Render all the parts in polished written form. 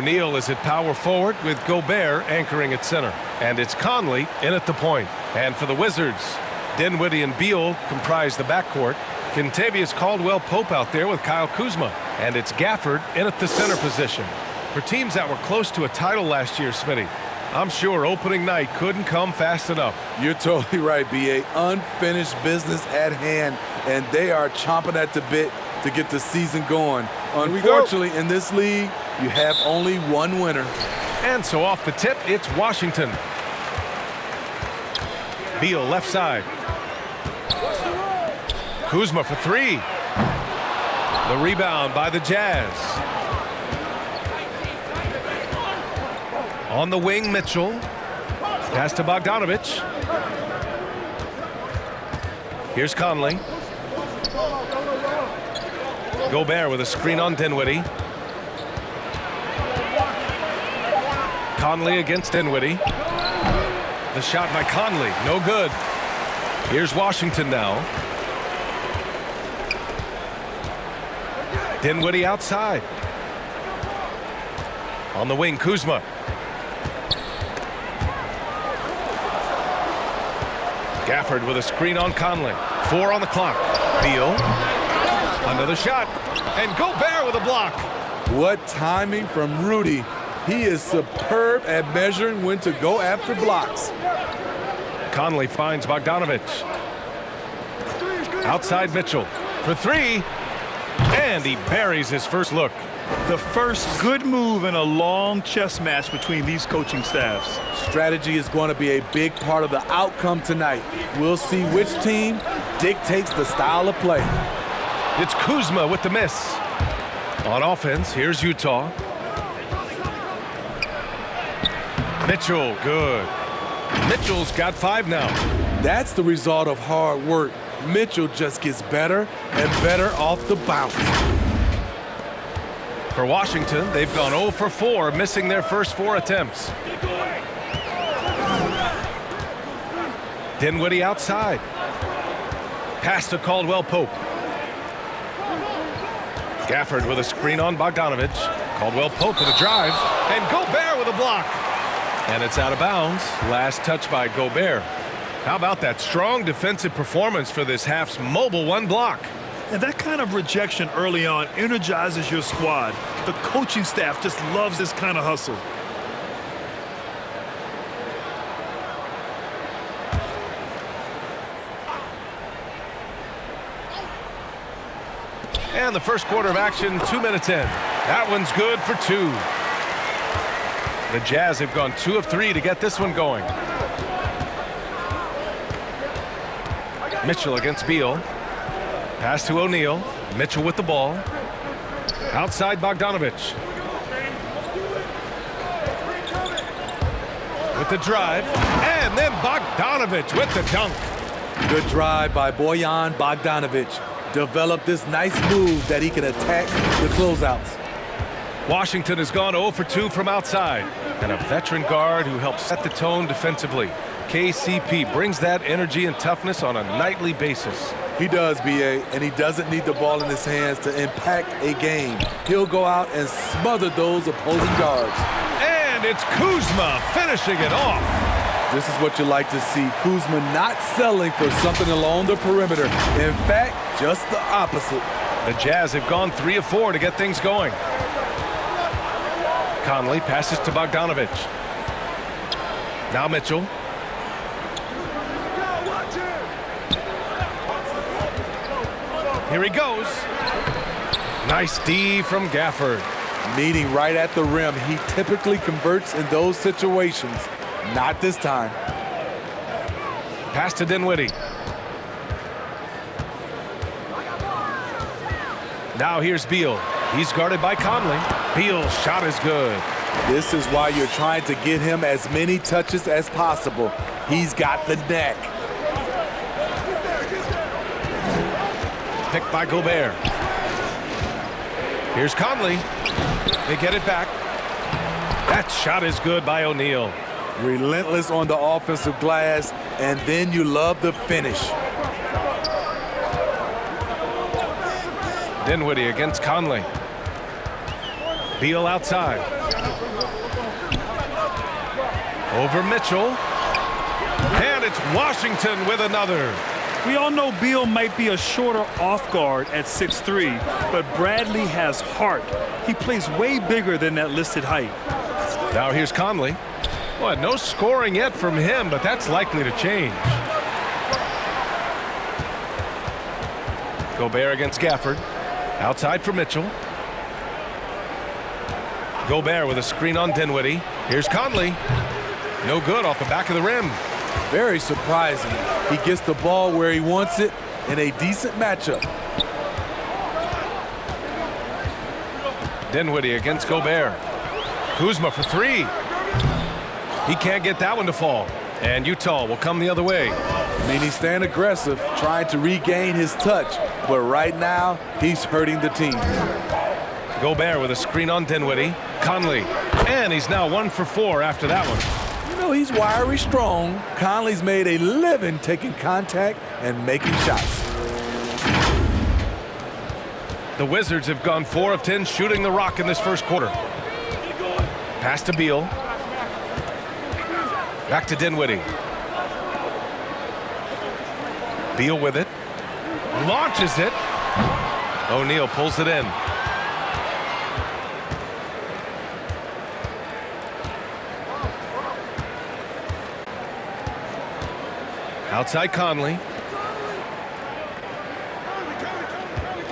O'Neal is at power forward with Gobert anchoring at center. And it's Conley in at the point. And for the Wizards, Dinwiddie and Beal comprise the backcourt. Kentavious Caldwell-Pope out there with Kyle Kuzma. And it's Gafford in at the center position. For teams that were close to a title last year, Smitty, I'm sure opening night couldn't come fast enough. You're totally right, B.A. Unfinished business at hand, and they are chomping at the bit to get the season going. Unfortunately, in this league, you have only one winner. And so off the tip, it's Washington. Beal left side. Kuzma for three. The rebound by the Jazz. On the wing, Mitchell. Pass to Bogdanovich. Here's Conley. Gobert with a screen on Dinwiddie. Conley against Dinwiddie. The shot by Conley, no good. Here's Washington now. Dinwiddie outside. On the wing, Kuzma. Gafford with a screen on Conley. 4 on the clock. Beal. Another shot. And Gobert with a block. What timing from Rudy. He is superb at measuring when to go after blocks. Conley finds Bogdanovich. Outside Mitchell for three. And he buries his first look. The first good move in a long chess match between these coaching staffs. Strategy is going to be a big part of the outcome tonight. We'll see which team dictates the style of play. It's Kuzma with the miss. On offense, here's Utah. Mitchell, good. Mitchell's got 5 now. That's the result of hard work. Mitchell just gets better and better off the bounce. For Washington, they've gone 0 for 4, missing their first 4 attempts. Dinwiddie outside. Pass to Caldwell-Pope. Gafford with a screen on Bogdanovich. Caldwell-Pope with a drive. And Gobert with a block. And it's out of bounds. Last touch by Gobert. How about that strong defensive performance for this half's mobile 1 block? And that kind of rejection early on energizes your squad. The coaching staff just loves this kind of hustle. And the first quarter of action, 2 minutes in. That one's good for 2. The Jazz have gone 2 of 3 to get this one going. Mitchell against Beal. Pass to O'Neal. Mitchell with the ball. Outside Bogdanovich. With the drive. And then Bogdanovich with the dunk. Good drive by Bojan Bogdanovich. Developed this nice move that he can attack the closeouts. Washington has gone 0 for 2 from outside. And a veteran guard who helps set the tone defensively. KCP brings that energy and toughness on a nightly basis. He does, B.A., and he doesn't need the ball in his hands to impact a game. He'll go out and smother those opposing guards. And it's Kuzma finishing it off. This is what you like to see. Kuzma not settling for something along the perimeter. In fact, just the opposite. The Jazz have gone 3 of 4 to get things going. Conley passes to Bogdanovich. Now Mitchell. Here he goes. Nice D from Gafford. Meeting right at the rim. He typically converts in those situations. Not this time. Pass to Dinwiddie. Now here's Beal. He's guarded by Conley. Beal's shot is good. This is why you're trying to get him as many touches as possible. He's got the neck. Picked by Gobert. Here's Conley. They get it back. That shot is good by O'Neal. Relentless on the offensive glass, and then you love the finish. Dinwiddie against Conley. Beal outside. Over Mitchell. And it's Washington with another. We all know Beal might be a shorter off guard at 6'3", but Bradley has heart. He plays way bigger than that listed height. Now here's Conley. Well, no scoring yet from him, but that's likely to change. Gobert against Gafford. Outside for Mitchell. Gobert with a screen on Dinwiddie. Here's Conley. No good off the back of the rim. Very surprising. He gets the ball where he wants it in a decent matchup. Dinwiddie against Gobert. Kuzma for three. He can't get that one to fall. And Utah will come the other way. I mean, he's staying aggressive, trying to regain his touch. But right now, he's hurting the team. Gobert with a screen on Dinwiddie. Conley. And he's now 1 for 4 after that one. You know, he's wiry strong. Conley's made a living taking contact and making shots. The Wizards have gone 4 of 10 shooting the rock in this first quarter. Pass to Beal. Back to Dinwiddie. Beal with it. Launches it. O'Neal pulls it in. Outside Conley.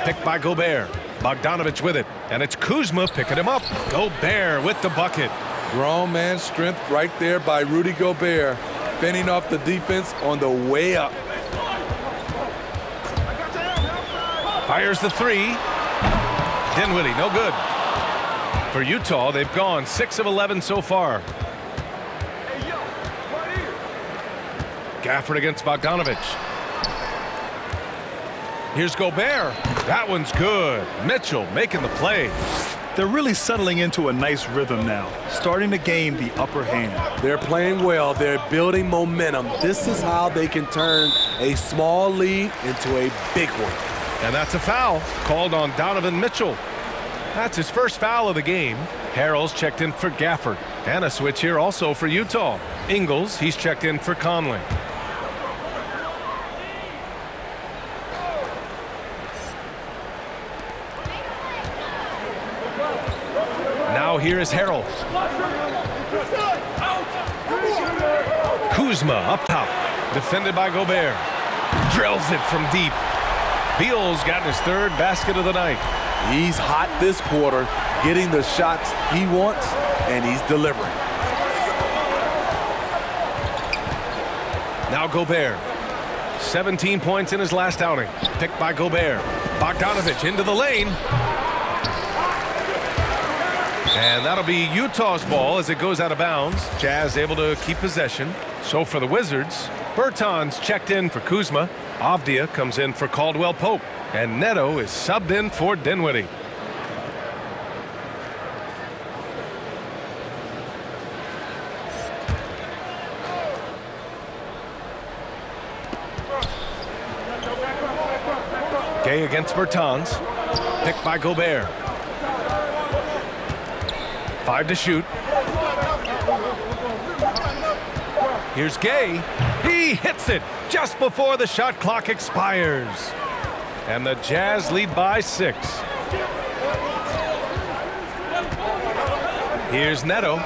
Picked by Gobert. Bogdanovich with it. And it's Kuzma picking him up. Gobert with the bucket. Grown man strength right there by Rudy Gobert. Fending off the defense on the way up. Fires the three. Dinwiddie, no good. For Utah, they've gone 6 of 11 so far. Gafford against Bogdanovich. Here's Gobert. That one's good. Mitchell making the play. They're really settling into a nice rhythm now, starting to gain the upper hand. They're playing well. They're building momentum. This is how they can turn a small lead into a big one. And that's a foul called on Donovan Mitchell. That's his first foul of the game. Harrell's checked in for Gafford. And a switch here also for Utah. Ingles, he's checked in for Conley. Now here is Harrell. Kuzma up top. Defended by Gobert. Drills it from deep. Beal's gotten his 3rd basket of the night. He's hot this quarter, getting the shots he wants, and he's delivering. Now Gobert. 17 points in his last outing. Picked by Gobert. Bogdanovich into the lane. And that'll be Utah's ball as it goes out of bounds. Jazz able to keep possession. So for the Wizards, Bertans checked in for Kuzma. Avdia comes in for Caldwell Pope. And Neto is subbed in for Dinwiddie. Gay against Bertans. Picked by Gobert. 5 to shoot. Here's Gay. He hits it just before the shot clock expires. And the Jazz lead by 6. Here's Neto.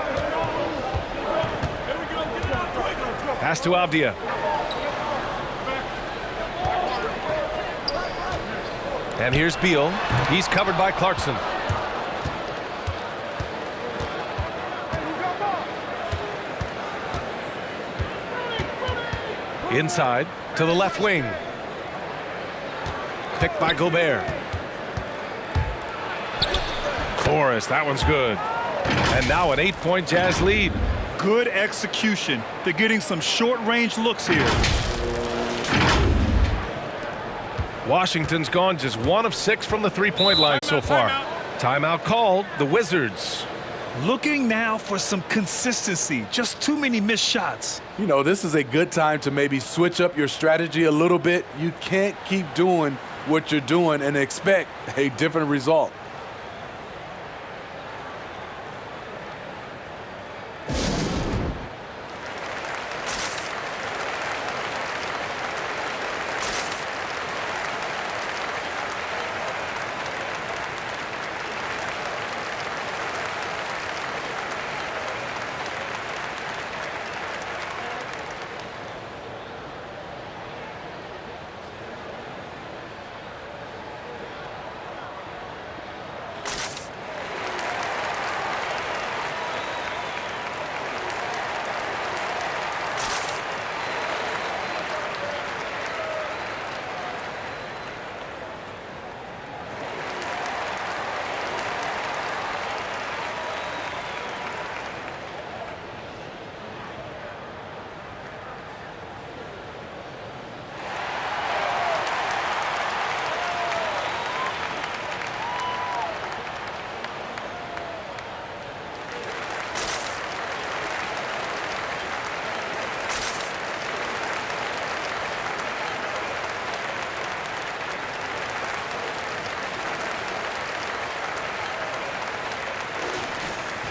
Pass to Avdia. And here's Beal. He's covered by Clarkson. Inside to the left wing. Picked by Gobert. Forrest, that one's good. And now an 8-point Jazz lead. Good execution. They're getting some short-range looks here. Washington's gone just 1 of 6 from the 3-point line so far. Timeout called. The Wizards. Looking now for some consistency. Just too many missed shots. You know, this is a good time to maybe switch up your strategy a little bit. You can't keep doing what you're doing and expect a different result.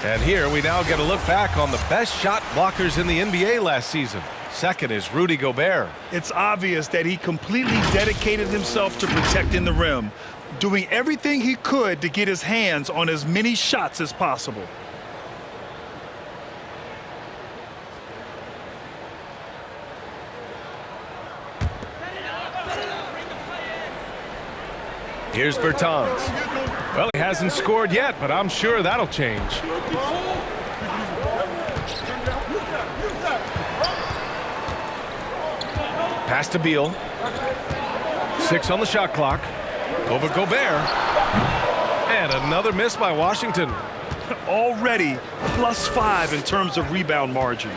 And here we now get a look back on the best shot blockers in the NBA last season. Second is Rudy Gobert. It's obvious that he completely dedicated himself to protecting the rim, doing everything he could to get his hands on as many shots as possible. Here's Bertans. Well, he hasn't scored yet, but I'm sure that'll change. Pass to Beal. 6 on the shot clock. Over Gobert. And another miss by Washington. Already +5 in terms of rebound margin.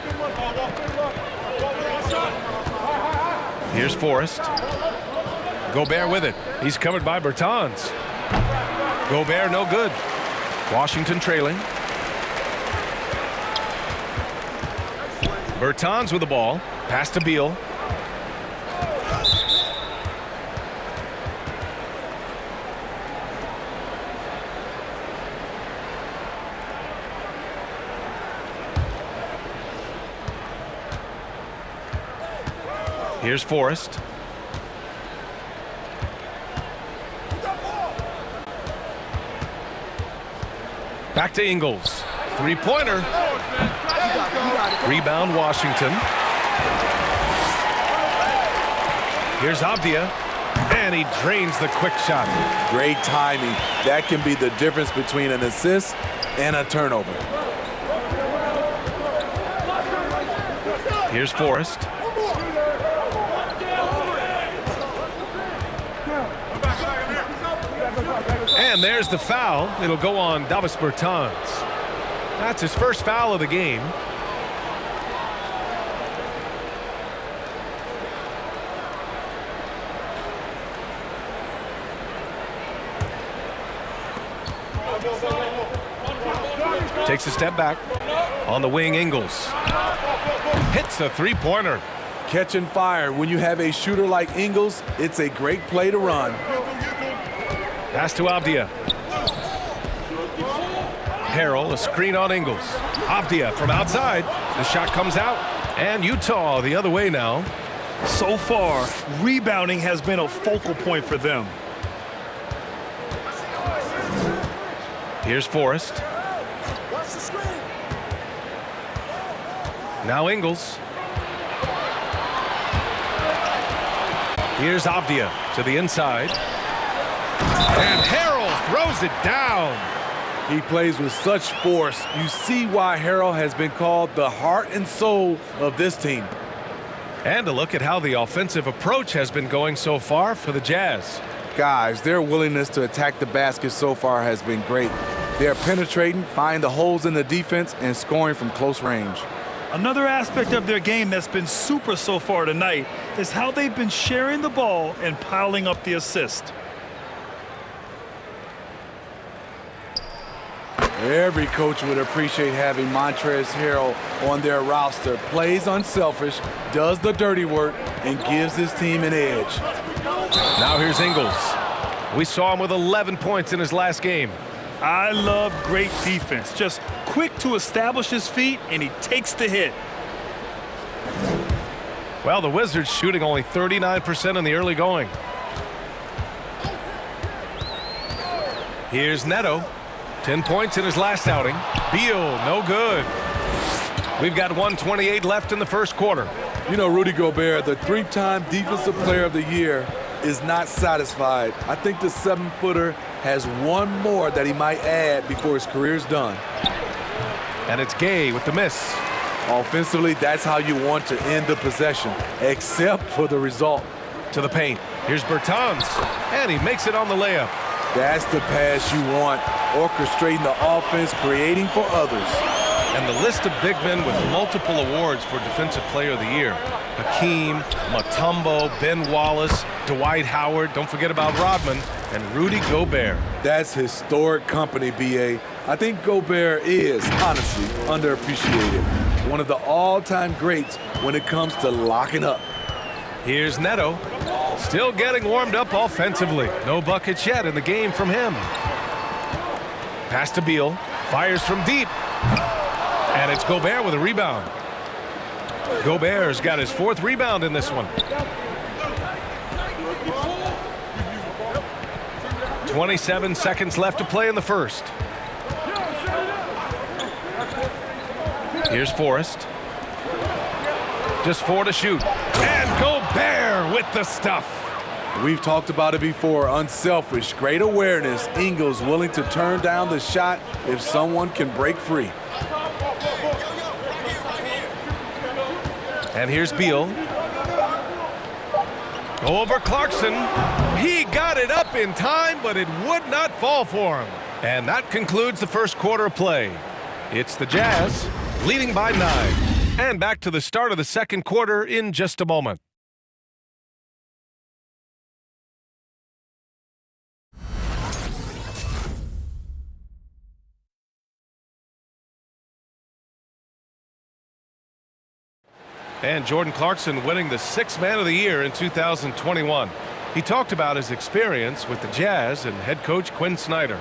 Here's Forrest. Gobert with it. He's covered by Bertans. Gobert no good. Washington trailing. Bertans with the ball. Pass to Beal. Here's Forrest. Back to Ingles. Three-pointer. Rebound Washington. Here's Avdia. And he drains the quick shot. Great timing. That can be the difference between an assist and a turnover. Here's Forrest. And there's the foul. It'll go on Davis Bertans. That's his first foul of the game. Takes a step back. On the wing, Ingles. Hits a three-pointer. Catching fire. When you have a shooter like Ingles, it's a great play to run. Pass to Avdia. Harrell, a screen on Ingles. Avdia from outside. The shot comes out. And Utah the other way now. So far, rebounding has been a focal point for them. Here's Forrest. Now Ingles. Here's Avdia to the inside. And Harrell throws it down. He plays with such force. You see why Harrell has been called the heart and soul of this team. And a look at how the offensive approach has been going so far for the Jazz. Guys, their willingness to attack the basket so far has been great. They're penetrating, finding the holes in the defense, and scoring from close range. Another aspect of their game that's been super so far tonight is how they've been sharing the ball and piling up the assist. Every coach would appreciate having Montrezl Harrell on their roster. Plays unselfish, does the dirty work, and gives his team an edge. Now here's Ingles. We saw him with 11 points in his last game. I love great defense. Just quick to establish his feet, and he takes the hit. Well, the Wizards shooting only 39% in the early going. Here's Neto. 10 points in his last outing. Beal, no good. We've got 1:28 left in the first quarter. You know, Rudy Gobert, the three-time Defensive Player of the Year, is not satisfied. I think the 7-footer has one more that he might add before his career's done. And it's Gay with the miss. Offensively, that's how you want to end the possession, except for the result. To the paint. Here's Bertans. And he makes it on the layup. That's the pass you want, orchestrating the offense, creating for others. And the list of big men with multiple awards for Defensive Player of the Year. Hakeem, Mutombo, Ben Wallace, Dwight Howard, don't forget about Rodman, and Rudy Gobert. That's historic company, B.A. I think Gobert is, honestly, underappreciated. One of the all-time greats when it comes to locking up. Here's Neto. Still getting warmed up offensively. No buckets yet in the game from him. Pass to Beal. Fires from deep. And it's Gobert with a rebound. Gobert's got his 4th rebound in this one. 27 seconds left to play in the first. Here's Forrest. Just 4 to shoot. And Gobert with the stuff. We've talked about it before. Unselfish, great awareness. Ingles willing to turn down the shot if someone can break free. And here's Beal. Over Clarkson. He got it up in time, but it would not fall for him. And that concludes the first quarter of play. It's the Jazz leading by 9. And back to the start of the second quarter in just a moment. And Jordan Clarkson winning the 6th Man of the Year in 2021. He talked about his experience with the Jazz and head coach Quinn Snyder.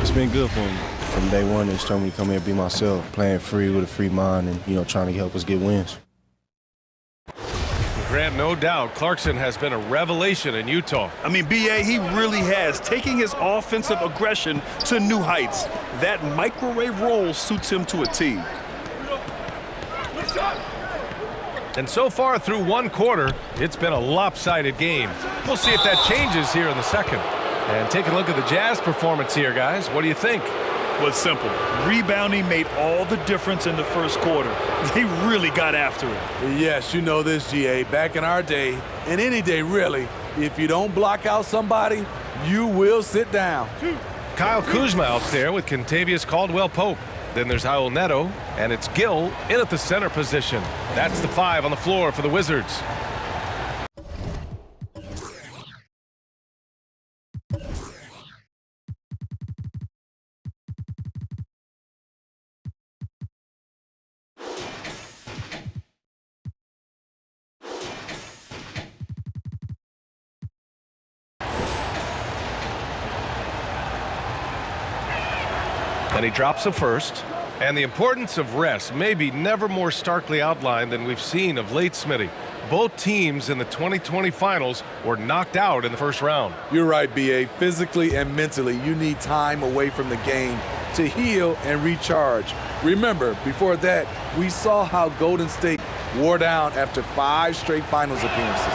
It's been good for me. From day one, they just told me to come here and be myself, playing free with a free mind and, trying to help us get wins. Grant, no doubt, Clarkson has been a revelation in Utah. I mean, B.A., he really has, taking his offensive aggression to new heights. That microwave role suits him to a T. And so far through one quarter, it's been a lopsided game. We'll see if that changes here in the second. And take a look at the Jazz performance here, guys. What do you think? Was simple. Rebounding made all the difference in the first quarter. They really got after it. Yes, you know this, GA. Back in our day, and any day really, if you don't block out somebody, you will sit down. Kyle Kuzma out there with Kentavious Caldwell-Pope. Then there's Raul Neto, and it's Gill in at the center position. That's the 5 on the floor for the Wizards. And he drops a first. And the importance of rest may be never more starkly outlined than we've seen of late, Smitty. Both teams in the 2020 finals were knocked out in the first round. You're right, B.A. Physically and mentally, you need time away from the game to heal and recharge. Remember, before that, we saw how Golden State wore down after 5 straight finals appearances.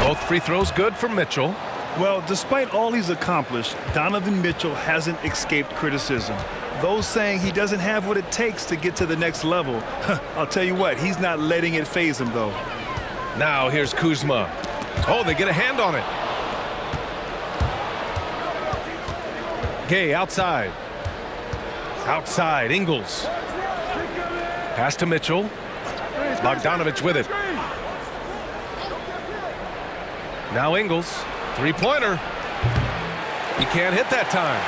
Both free throws good for Mitchell. Well, despite all he's accomplished, Donovan Mitchell hasn't escaped criticism. Those saying he doesn't have what it takes to get to the next level. I'll tell you what, he's not letting it faze him, though. Now here's Kuzma. Oh, they get a hand on it. Gay outside. Outside, Ingles. Pass to Mitchell. Bogdanovich with it. Now Ingles. Three-pointer. He can't hit that time.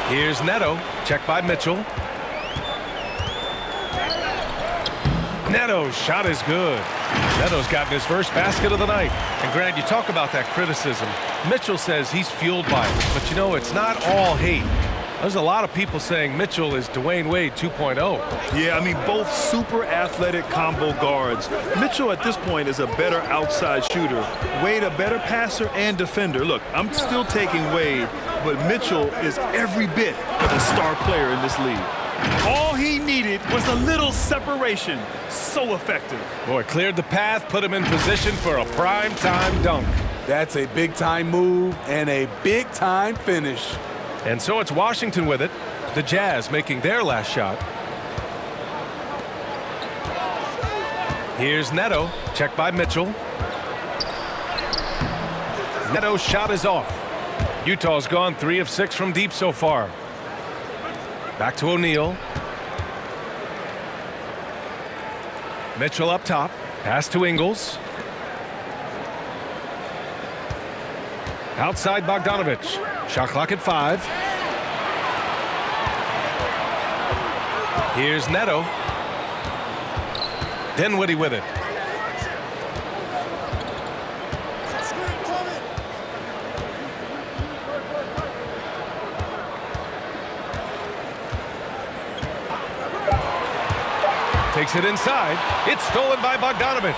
Here's Neto. Check by Mitchell. Neto's shot is good. Neto's gotten his first basket of the night. And Grant, you talk about that criticism. Mitchell says he's fueled by it. But you know, it's not all hate. There's a lot of people saying Mitchell is Dwayne Wade 2.0. Yeah, I mean, both super athletic combo guards. Mitchell at this point is a better outside shooter. Wade a better passer and defender. Look, I'm still taking Wade, but Mitchell is every bit of a star player in this league. All he needed was a little separation. So effective. Boy, cleared the path, put him in position for a prime-time dunk. That's a big-time move and a big-time finish. And so it's Washington with it. The Jazz making their last shot. Here's Neto. Check by Mitchell. Neto's shot is off. Utah's gone 3 of 6 from deep so far. Back to O'Neal. Mitchell up top. Pass to Ingles. Outside Bogdanovich. Shot clock at 5. Here's Neto. Dinwiddie with it. Takes it inside. It's stolen by Bogdanovich.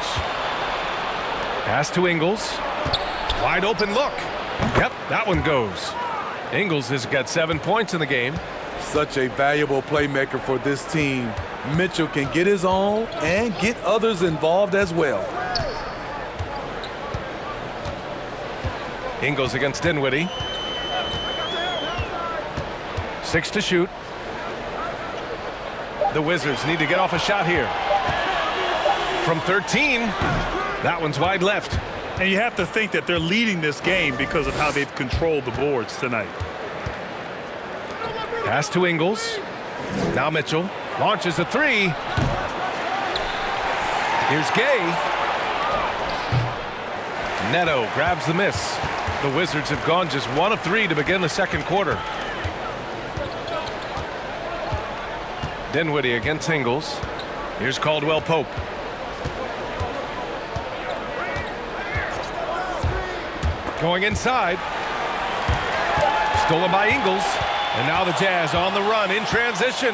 Pass to Ingles. Wide open look. Yep, that one goes. Ingles has got 7 points in the game. Such a valuable playmaker for this team. Mitchell can get his own and get others involved as well. Ingles against Dinwiddie. 6 to shoot. The Wizards need to get off a shot here. From 13, that one's wide left. And you have to think that they're leading this game because of how they've controlled the boards tonight. Pass to Ingles. Now Mitchell launches a three. Here's Gay. Neto grabs the miss. The Wizards have gone just 1 of 3 to begin the second quarter. Dinwiddie against Ingles. Here's Caldwell Pope. Going inside. Stolen by Ingles. And now the Jazz on the run in transition.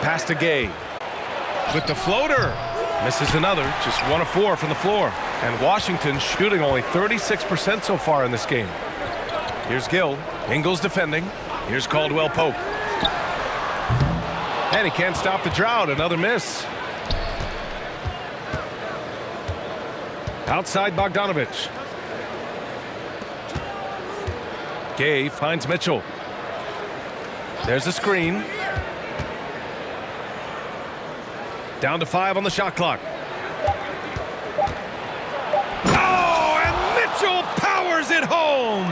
Pass to Gay. With the floater. Misses another. Just 1 of 4 from the floor. And Washington shooting only 36% so far in this game. Here's Gill. Ingles defending. Here's Caldwell Pope. And he can't stop the drought. Another miss. Outside Bogdanovich. Gay finds Mitchell. There's a screen. Down to 5 on the shot clock. Oh, and Mitchell powers it home.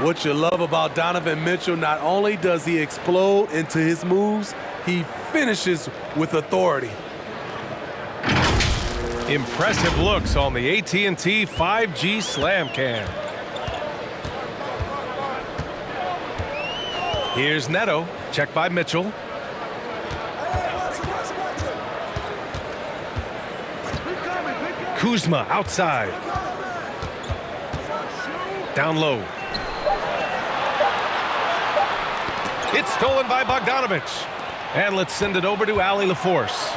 What you love about Donovan Mitchell, not only does he explode into his moves, he finishes with authority. Impressive looks on the AT&T 5G Slam Cam. Here's Neto, checked by Mitchell. Kuzma outside. Down low. It's stolen by Bogdanovich. And let's send it over to Allie LaForce.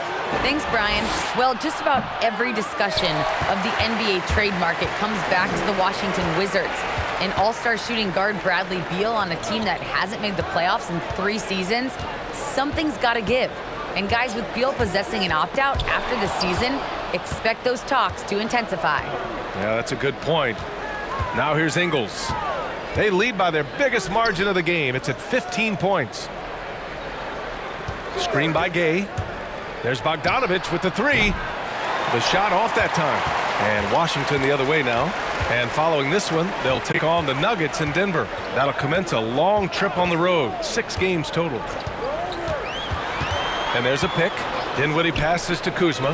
Thanks, Brian. Well, just about every discussion of the NBA trade market comes back to the Washington Wizards. An all-star shooting guard Bradley Beal on a team that hasn't made the playoffs in 3 seasons. Something's got to give. And guys, with Beal possessing an opt-out after the season, expect those talks to intensify. Yeah, that's a good point. Now here's Ingles. They lead by their biggest margin of the game. It's at 15 points. Screen by Gay. There's Bogdanovich with the 3. The shot off that time. And Washington the other way now. And following this one, they'll take on the Nuggets in Denver. That'll commence a long trip on the road. 6 games total. And there's a pick. Dinwiddie passes to Kuzma.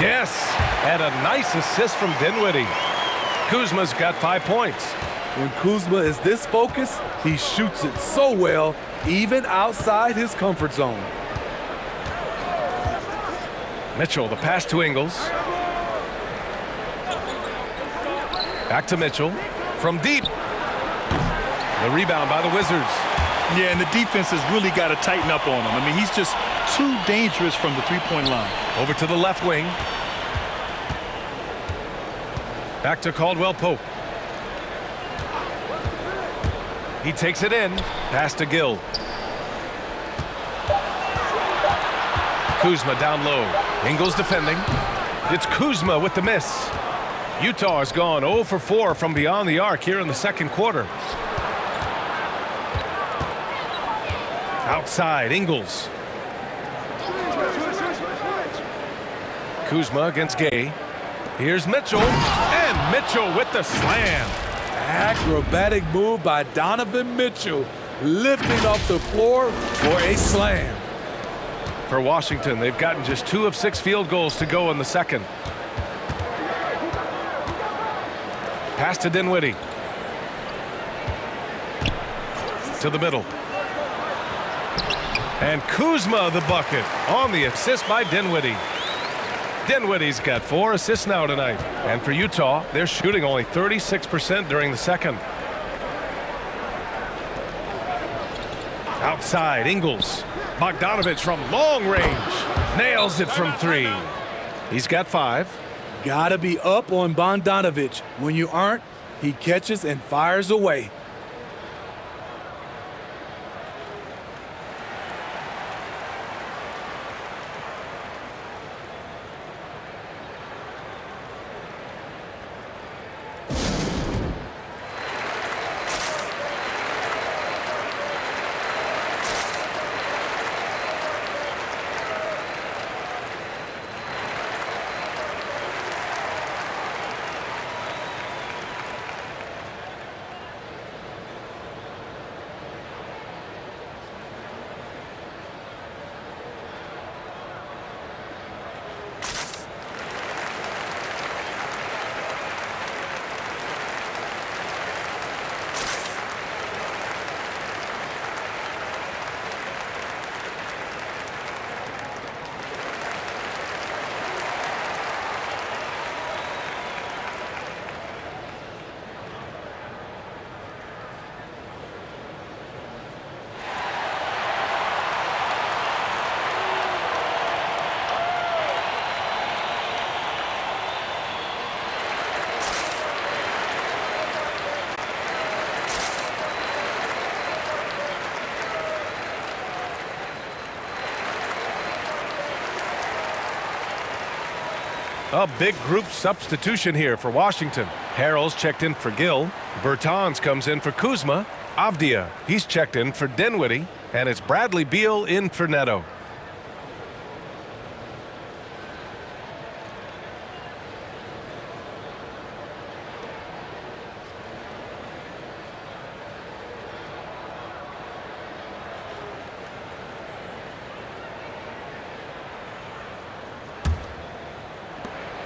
Yes, and a nice assist from Dinwiddie. Kuzma's got 5 points. When Kuzma is this focused, he shoots it so well, even outside his comfort zone. Mitchell, the pass to Ingles. Back to Mitchell. From deep. The rebound by the Wizards. Yeah, and the defense has really got to tighten up on him. I mean, he's just too dangerous from the three-point line. Over to the left wing. Back to Caldwell Pope. He takes it in. Pass to Gill. Kuzma down low. Ingles defending. It's Kuzma with the miss. Utah has gone 0 for 4 from beyond the arc here in the second quarter. Outside, Ingles. Kuzma against Gay. Here's Mitchell. And Mitchell with the slam. Acrobatic move by Donovan Mitchell, lifting off the floor for a slam. For Washington, they've gotten just 2 of 6 field goals to go in the second. Pass to Dinwiddie. To the middle. And Kuzma the bucket on the assist by Dinwiddie. Dinwiddie's got 4 assists now tonight. And for Utah, they're shooting only 36% during the second. Outside, Ingles. Bogdanovich from long range. Nails it from 3. He's got 5. Gotta be up on Bogdanovich. When you aren't, he catches and fires away. A big group substitution here for Washington. Harrell's checked in for Gill. Bertans comes in for Kuzma. Avdia, he's checked in for Dinwiddie. And it's Bradley Beal in for Neto.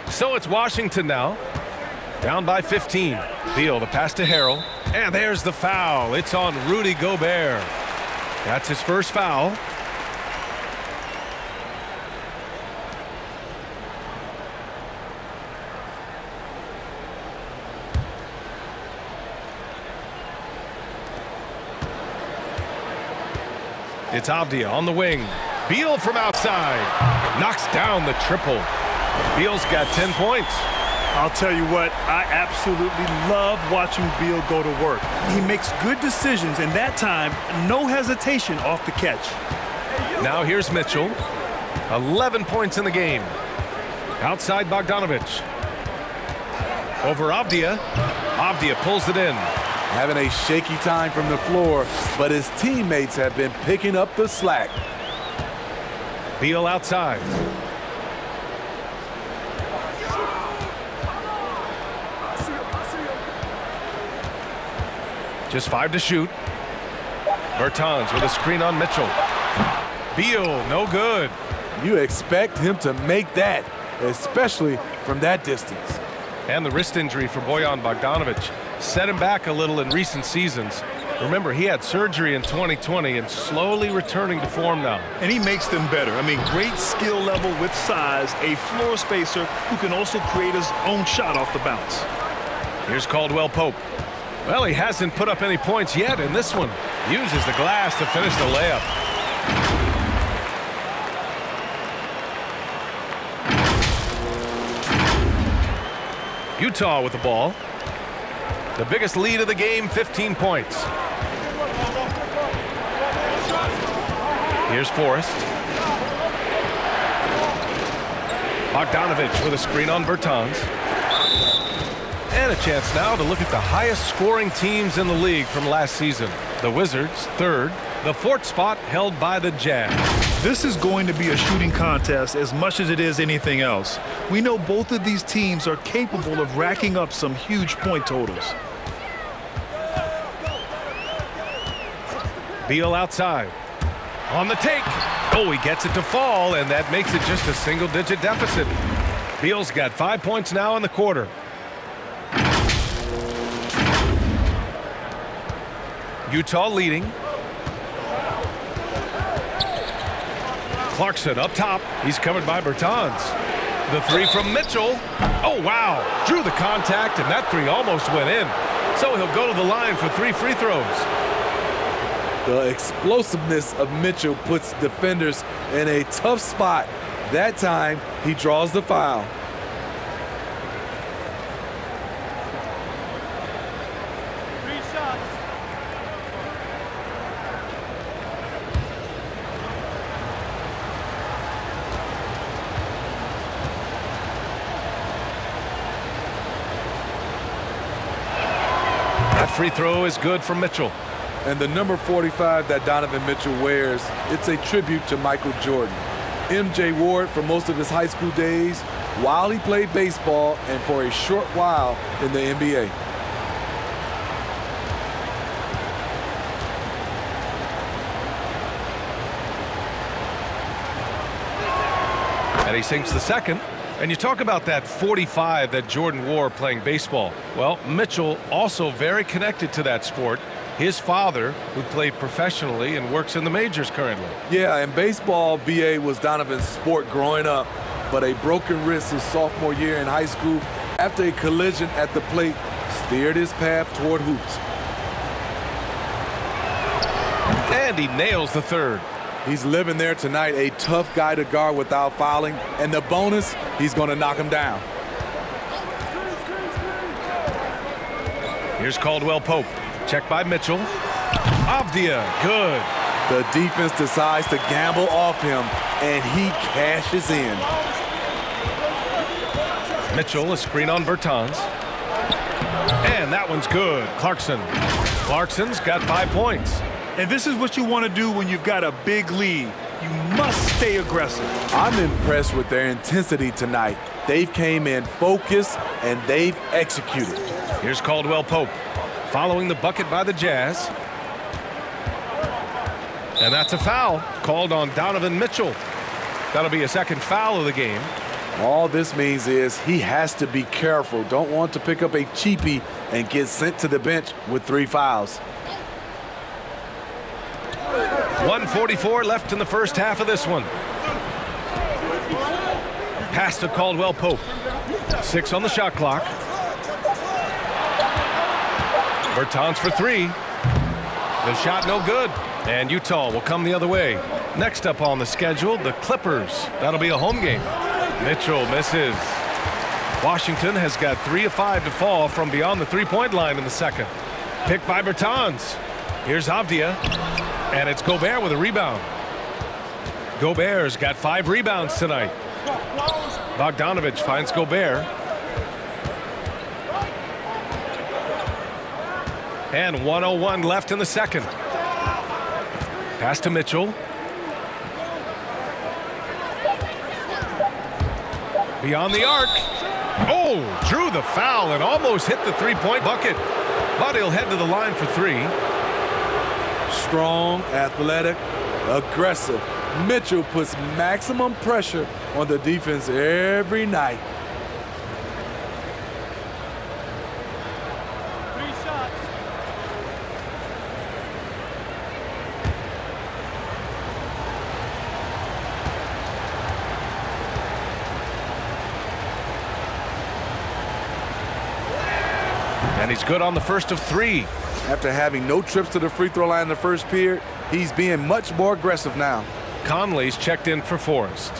So it's Washington now, down by 15. Beal, the pass to Harrell, and there's the foul. It's on Rudy Gobert. That's his first foul. It's Avdia on the wing. Beal from outside. Knocks down the triple. Beal's got 10 points. I'll tell you what, I absolutely love watching Beal go to work. He makes good decisions, and that time, no hesitation off the catch. Now here's Mitchell. 11 points in the game. Outside Bogdanovich. Over Avdia. Avdia pulls it in. Having a shaky time from the floor, but his teammates have been picking up the slack. Beal outside. Just 5 to shoot. Bertans with a screen on Mitchell. Beal, no good. You expect him to make that, especially from that distance. And the wrist injury for Bojan Bogdanovich set him back a little in recent seasons. Remember, he had surgery in 2020 and slowly returning to form now. And he makes them better. I mean, great skill level with size, a floor spacer who can also create his own shot off the bounce. Here's Caldwell Pope. Well, he hasn't put up any points yet in this one. Uses the glass to finish the layup. Utah with the ball. The biggest lead of the game, 15 points. Here's Forrest. Bogdanovich with a screen on Bertans. And a chance now to look at the highest scoring teams in the league from last season. The Wizards, 3rd. The 4th spot held by the Jazz. This is going to be a shooting contest as much as it is anything else. We know both of these teams are capable of racking up some huge point totals. Beal outside. On the take. Oh, he gets it to fall, and that makes it just a single-digit deficit. Beal's got 5 points now in the quarter. Utah leading. Clarkson up top. He's covered by Bertans. The 3 from Mitchell. Oh, wow. Drew the contact, and that 3 almost went in. So he'll go to the line for 3 free throws. The explosiveness of Mitchell puts defenders in a tough spot. That time, he draws the foul. That free throw is good for Mitchell. And the number 45 that Donovan Mitchell wears, it's a tribute to Michael Jordan. MJ wore it for most of his high school days while he played baseball and for a short while in the NBA. And he sinks the second. And you talk about that 45 that Jordan wore playing baseball. Well, Mitchell also very connected to that sport. His father, who played professionally and works in the majors currently. Yeah, and baseball, BA, was Donovan's sport growing up, but a broken wrist his sophomore year in high school after a collision at the plate steered his path toward hoops. And he nails the third. He's living there tonight, a tough guy to guard without fouling, and the bonus, he's going to knock him down. Here's Caldwell Pope. Check by Mitchell. Avdia, good. The defense decides to gamble off him, and he cashes in. Mitchell, a screen on Bertans. And that one's good. Clarkson's got 5 points. And this is what you want to do when you've got a big lead. You must stay aggressive. I'm impressed with their intensity tonight. They've came in focused, and they've executed. Here's Caldwell Pope. Following the bucket by the Jazz. And that's a foul called on Donovan Mitchell. That'll be a second foul of the game. All this means is he has to be careful. Don't want to pick up a cheapie and get sent to the bench with 3 fouls. 1:44 left in the first half of this one. Pass to Caldwell Pope. 6 on the shot clock. Bertans for 3. The shot no good. And Utah will come the other way. Next up on the schedule, the Clippers. That'll be a home game. Mitchell misses. Washington has got 3 of 5 to fall from beyond the three-point line in the second. Picked by Bertans. Here's Avdia. And it's Gobert with a rebound. Gobert's got 5 rebounds tonight. Bogdanovich finds Gobert. And 1:01 left in the second. Pass to Mitchell. Beyond the arc. Oh, drew the foul and almost hit the three-point bucket. But he'll head to the line for 3. Strong, athletic, aggressive. Mitchell puts maximum pressure on the defense every night. 3 shots. And he's good on the first of 3. After having no trips to the free throw line in the first period, he's being much more aggressive now. Conley's checked in for Forrest.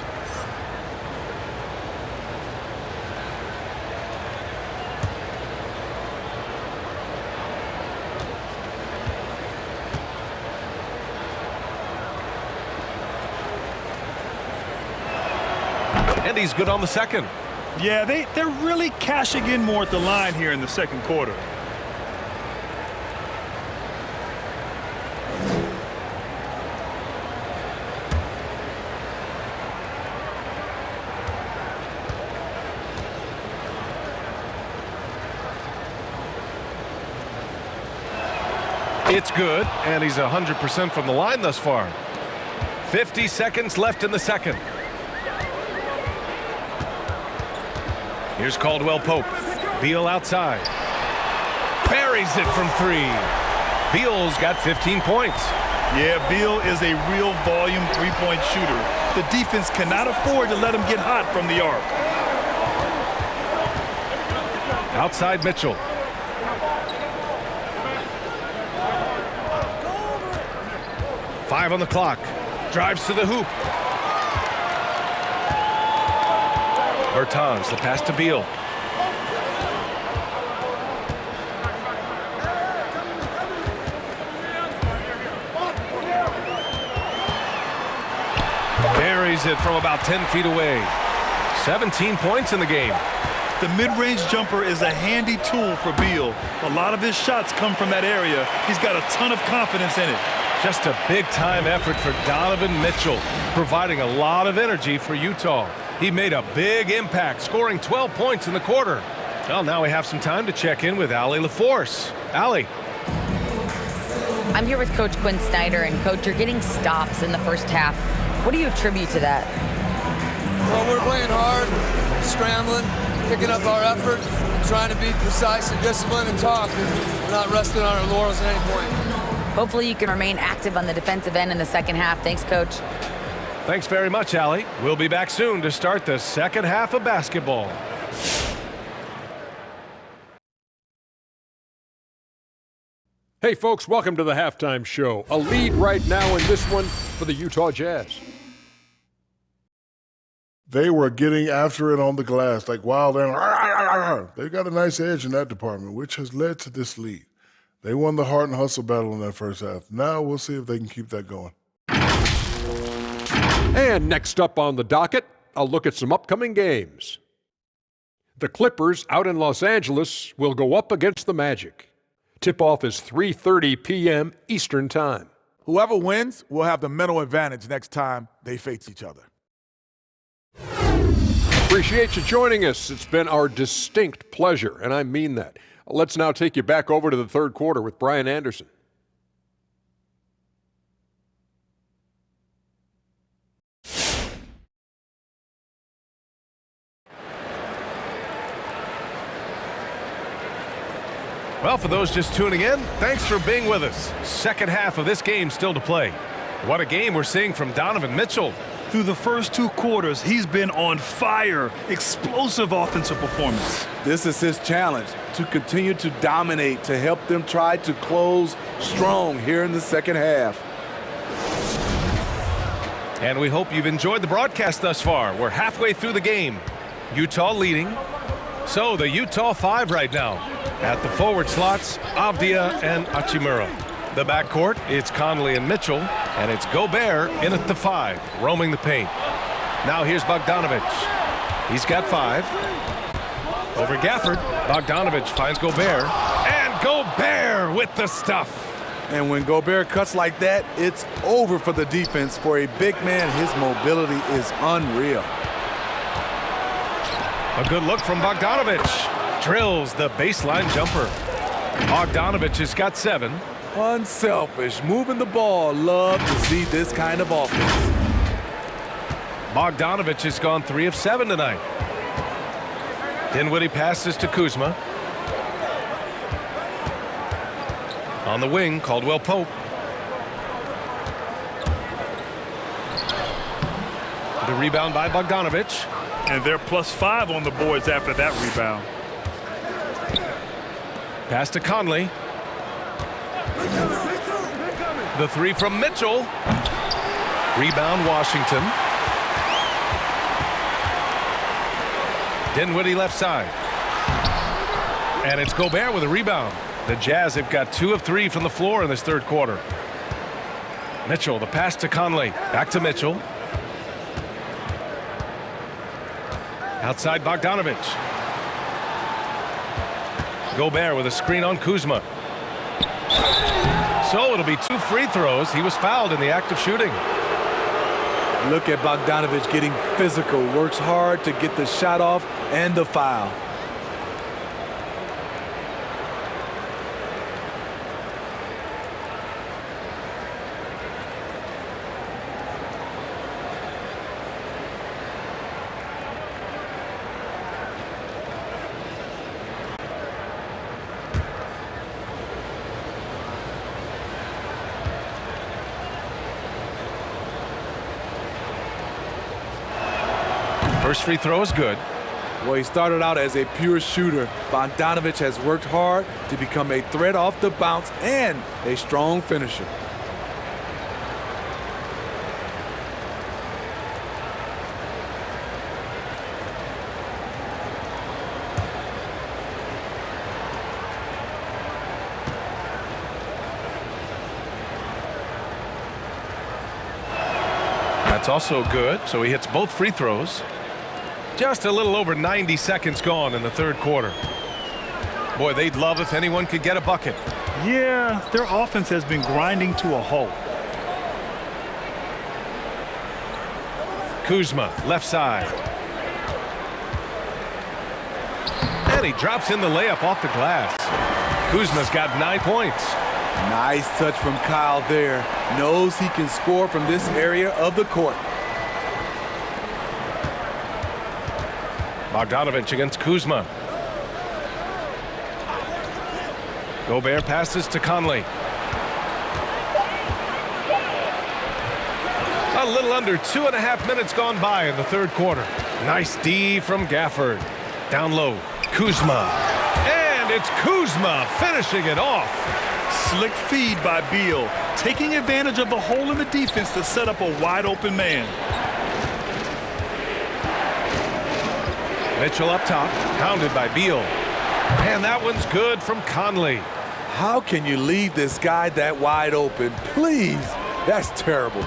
And he's good on the second. Yeah, they're really cashing in more at the line here in the second quarter. It's good, and he's 100% from the line thus far. 50 seconds left in the second. Here's Caldwell Pope. Beal outside. Buries it from 3. Beal's got 15 points. Yeah, Beal is a real volume three-point shooter. The defense cannot afford to let him get hot from the arc. Outside Mitchell. 5 on the clock. Drives to the hoop. Bertans, the pass to Beal. Buries it from about 10 feet away. 17 points in the game. The mid-range jumper is a handy tool for Beal. A lot of his shots come from that area. He's got a ton of confidence in it. Just a big-time effort for Donovan Mitchell, providing a lot of energy for Utah. He made a big impact, scoring 12 points in the quarter. Well, now we have some time to check in with Allie LaForce. Allie. I'm here with Coach Quinn Snyder, and Coach, you're getting stops in the first half. What do you attribute to that? Well, we're playing hard, scrambling, picking up our effort, trying to be precise and disciplined and talk. We're not resting on our laurels at any point. Hopefully you can remain active on the defensive end in the second half. Thanks, Coach. Thanks very much, Allie. We'll be back soon to start the second half of basketball. Hey, folks, welcome to the halftime show. A lead right now in this one for the Utah Jazz. They were getting after it on the glass like wild animals. They've got a nice edge in that department, which has led to this lead. They won the heart and hustle battle in that first half. Now we'll see if they can keep that going. And next up on the docket, I'll look at some upcoming games. The Clippers out in Los Angeles will go up against the Magic. Tip-off is 3:30 p.m. Eastern Time. Whoever wins will have the mental advantage next time they face each other. Appreciate you joining us. It's been our distinct pleasure, and I mean that. Let's now take you back over to the third quarter with Brian Anderson. Well, for those just tuning in, thanks for being with us. Second half of this game still to play. What a game we're seeing from Donovan Mitchell. Through the first two quarters, he's been on fire. Explosive offensive performance. This is his challenge, to continue to dominate, to help them try to close strong here in the second half. And we hope you've enjoyed the broadcast thus far. We're halfway through the game. Utah leading. So the Utah 5 right now. At the forward slots, Avdia and Hachimura. The backcourt, it's Conley and Mitchell, and it's Gobert in at the 5, roaming the paint. Now here's Bogdanovich. He's got 5. Over Gafford, Bogdanovich finds Gobert, and Gobert with the stuff. And when Gobert cuts like that, it's over for the defense. For a big man, his mobility is unreal. A good look from Bogdanovich. Drills the baseline jumper. Bogdanovich has got 7. Unselfish, moving the ball. Love to see this kind of offense. Bogdanovich has gone 3 of 7 tonight. Dinwiddie passes to Kuzma. On the wing, Caldwell Pope. The rebound by Bogdanovich. And they're +5 on the boards after that rebound. Pass to Conley. The 3 from Mitchell. Rebound Washington. Dinwiddie left side. And it's Gobert with a rebound. The Jazz have got 2 of 3 from the floor in this third quarter. Mitchell, the pass to Conley. Back to Mitchell. Outside Bogdanovich. Gobert with a screen on Kuzma. So it'll be 2 free throws. He was fouled in the act of shooting. Look at Bogdanovich getting physical. Works hard to get the shot off and the foul. First free throw is good. Well, he started out as a pure shooter. Bogdanovich has worked hard to become a threat off the bounce and a strong finisher. That's also good, so he hits both free throws. Just a little over 90 seconds gone in the third quarter. Boy, they'd love if anyone could get a bucket. Yeah, their offense has been grinding to a halt. Kuzma, left side. And he drops in the layup off the glass. Kuzma's got 9 points. Nice touch from Kyle there. Knows he can score from this area of the court. Bogdanovich against Kuzma. Gobert passes to Conley. A little under 2.5 minutes gone by in the third quarter. Nice D from Gafford. Down low, Kuzma. And it's Kuzma finishing it off. Slick feed by Beal, taking advantage of the hole in the defense to set up a wide open man. Mitchell up top, pounded by Beal. And that one's good from Conley. How can you leave this guy that wide open? Please, that's terrible.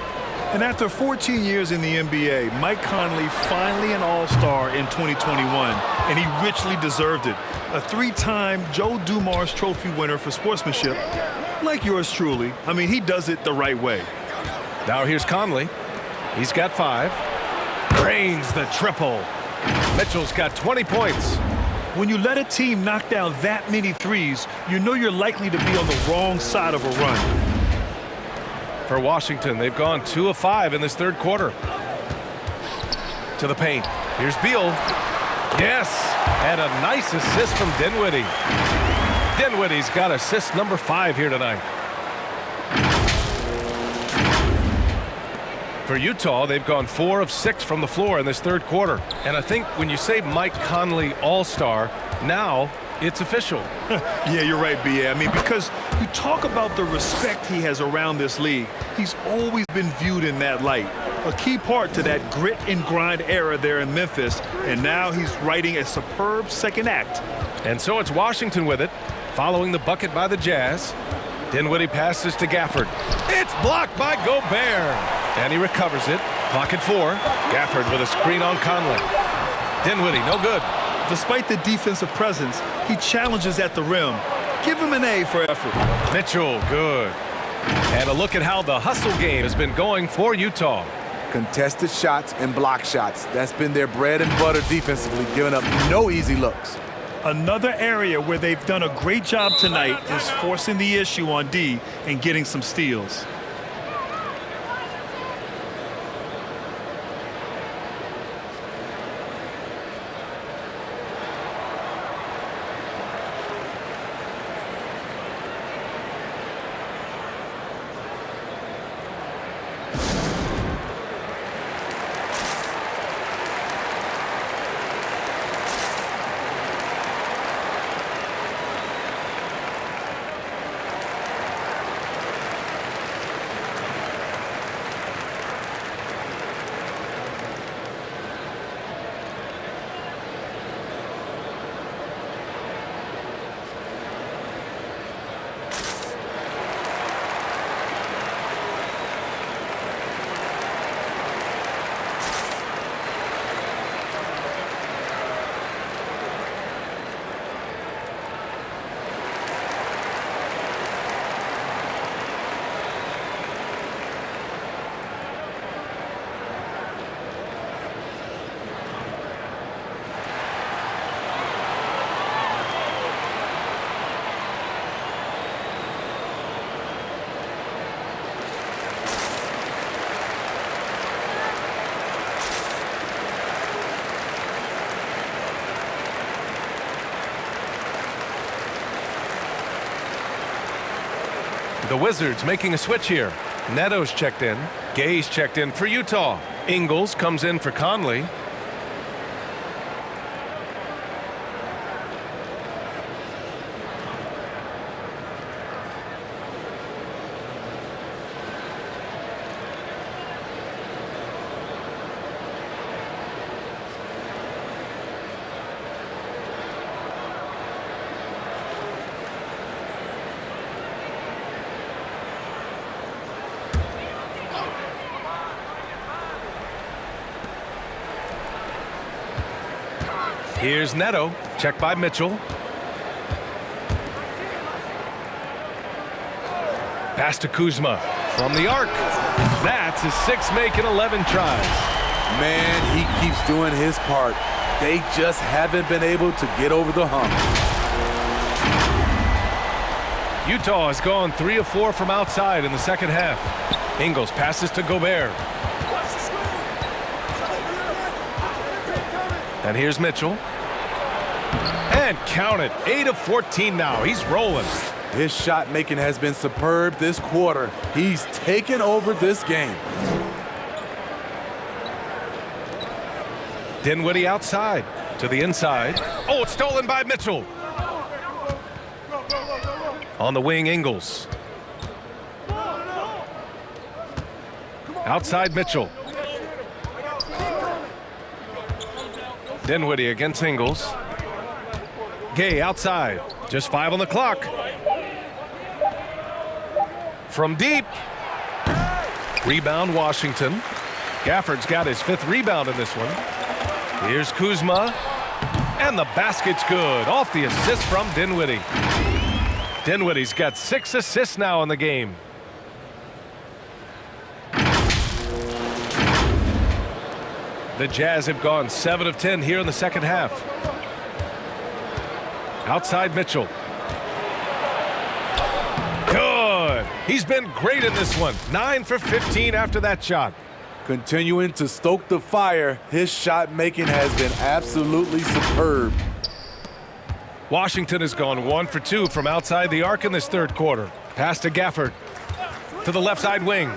And after 14 years in the NBA, Mike Conley finally an all-star in 2021, and he richly deserved it. A 3-time Joe Dumars Trophy winner for sportsmanship, like yours truly. I mean, he does it the right way. Now here's Conley. He's got 5. Drains the triple. Mitchell's got 20 points. When you let a team knock down that many threes, you know you're likely to be on the wrong side of a run. For Washington, they've gone 2 of 5 in this third quarter. To the paint. Here's Beal. Yes, and a nice assist from Dinwiddie. Dinwiddie's got assist number 5 here tonight. For Utah, they've gone 4 of 6 from the floor in this third quarter. And I think when you say Mike Conley All-Star, now it's official. Yeah, you're right, B.A. I mean, because you talk about the respect he has around this league. He's always been viewed in that light. A key part to that grit and grind era there in Memphis. And now he's writing a superb second act. And so it's Washington with it, following the bucket by the Jazz. Dinwiddie passes to Gafford. It's blocked by Gobert. And he recovers it. Clock at 4. Gafford with a screen on Conley. Dinwiddie, no good. Despite the defensive presence, he challenges at the rim. Give him an A for effort. Mitchell, good. And a look at how the hustle game has been going for Utah. Contested shots and block shots. That's been their bread and butter defensively, giving up no easy looks. Another area where they've done a great job tonight is forcing the issue on D and getting some steals. The Wizards making a switch here. Neto's checked in. Gay's checked in for Utah. Ingles comes in for Conley. Here's Neto. Checked by Mitchell. Pass to Kuzma from the arc. That's his 6th make in 11 tries. Man, he keeps doing his part. They just haven't been able to get over the hump. Utah has gone 3 of 4 from outside in the second half. Ingles passes to Gobert. And here's Mitchell. And count it, 8 of 14 now. He's rolling. His shot making has been superb this quarter. He's taken over this game. Dinwiddie outside to the inside. Oh, it's stolen by Mitchell. On the wing, Ingles. Outside Mitchell. Dinwiddie against Ingles. Gay outside. Just 5 on the clock. From deep. Rebound Washington. Gafford's got his 5th rebound in this one. Here's Kuzma. And the basket's good. Off the assist from Dinwiddie. Dinwiddie's got 6 assists now in the game. The Jazz have gone 7 of 10 here in the second half. Outside Mitchell. Good. He's been great in this one. 9 for 15 after that shot. Continuing to stoke the fire, his shot making has been absolutely superb. Washington has gone 1 for 2 from outside the arc in this third quarter. Pass to Gafford. To the left side wing.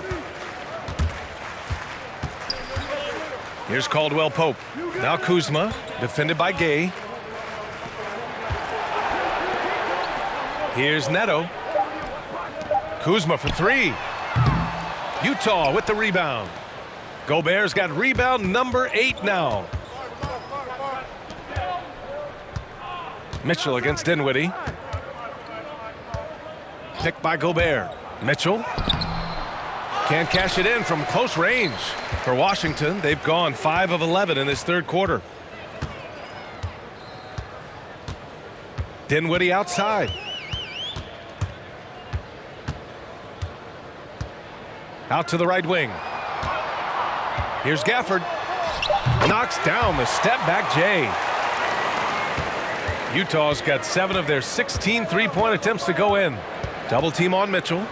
Here's Caldwell Pope. Now Kuzma, defended by Gay. Here's Neto. Kuzma for 3. Utah with the rebound. Gobert's got rebound number 8 now. Mitchell against Dinwiddie. Picked by Gobert. Mitchell can't cash it in from close range. For Washington, they've gone 5 of 11 in this third quarter. Dinwiddie outside. Out to the right wing. Here's Gafford. Knocks down the step-back J. Utah's got 7 of their 16 three-point attempts to go in. Double team on Mitchell.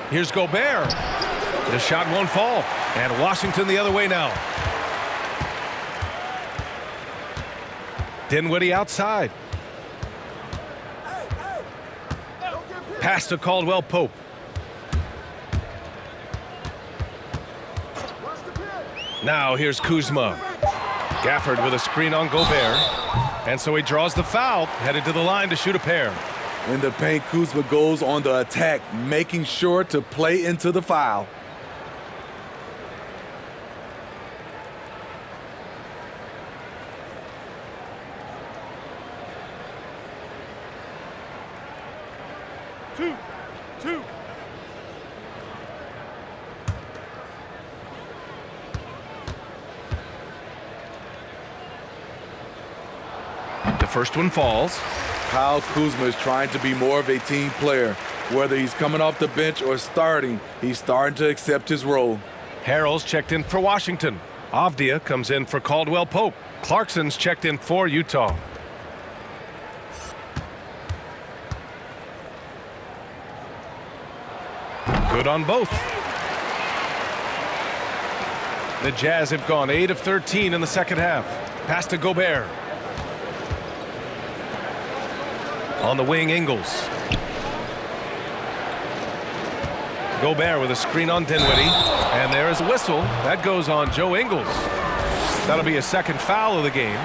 Here's Gobert. The shot won't fall. And Washington the other way now. Dinwiddie outside. Pass to Caldwell Pope. Now here's Kuzma. Gafford with a screen on Gobert. And so he draws the foul, headed to the line to shoot a pair. In the paint, Kuzma goes on the attack, making sure to play into the foul. Two. The first one falls. Kyle Kuzma is trying to be more of a team player. Whether he's coming off the bench or starting, he's starting to accept his role. Harrell's checked in for Washington. Avdia comes in for Caldwell Pope. Clarkson's checked in for Utah. Good on both. The Jazz have gone 8 of 13 in the second half. Pass to Gobert. On the wing, Ingles. Gobert with a screen on Dinwiddie. And there is a whistle. That goes on Joe Ingles. That'll be a second foul of the game.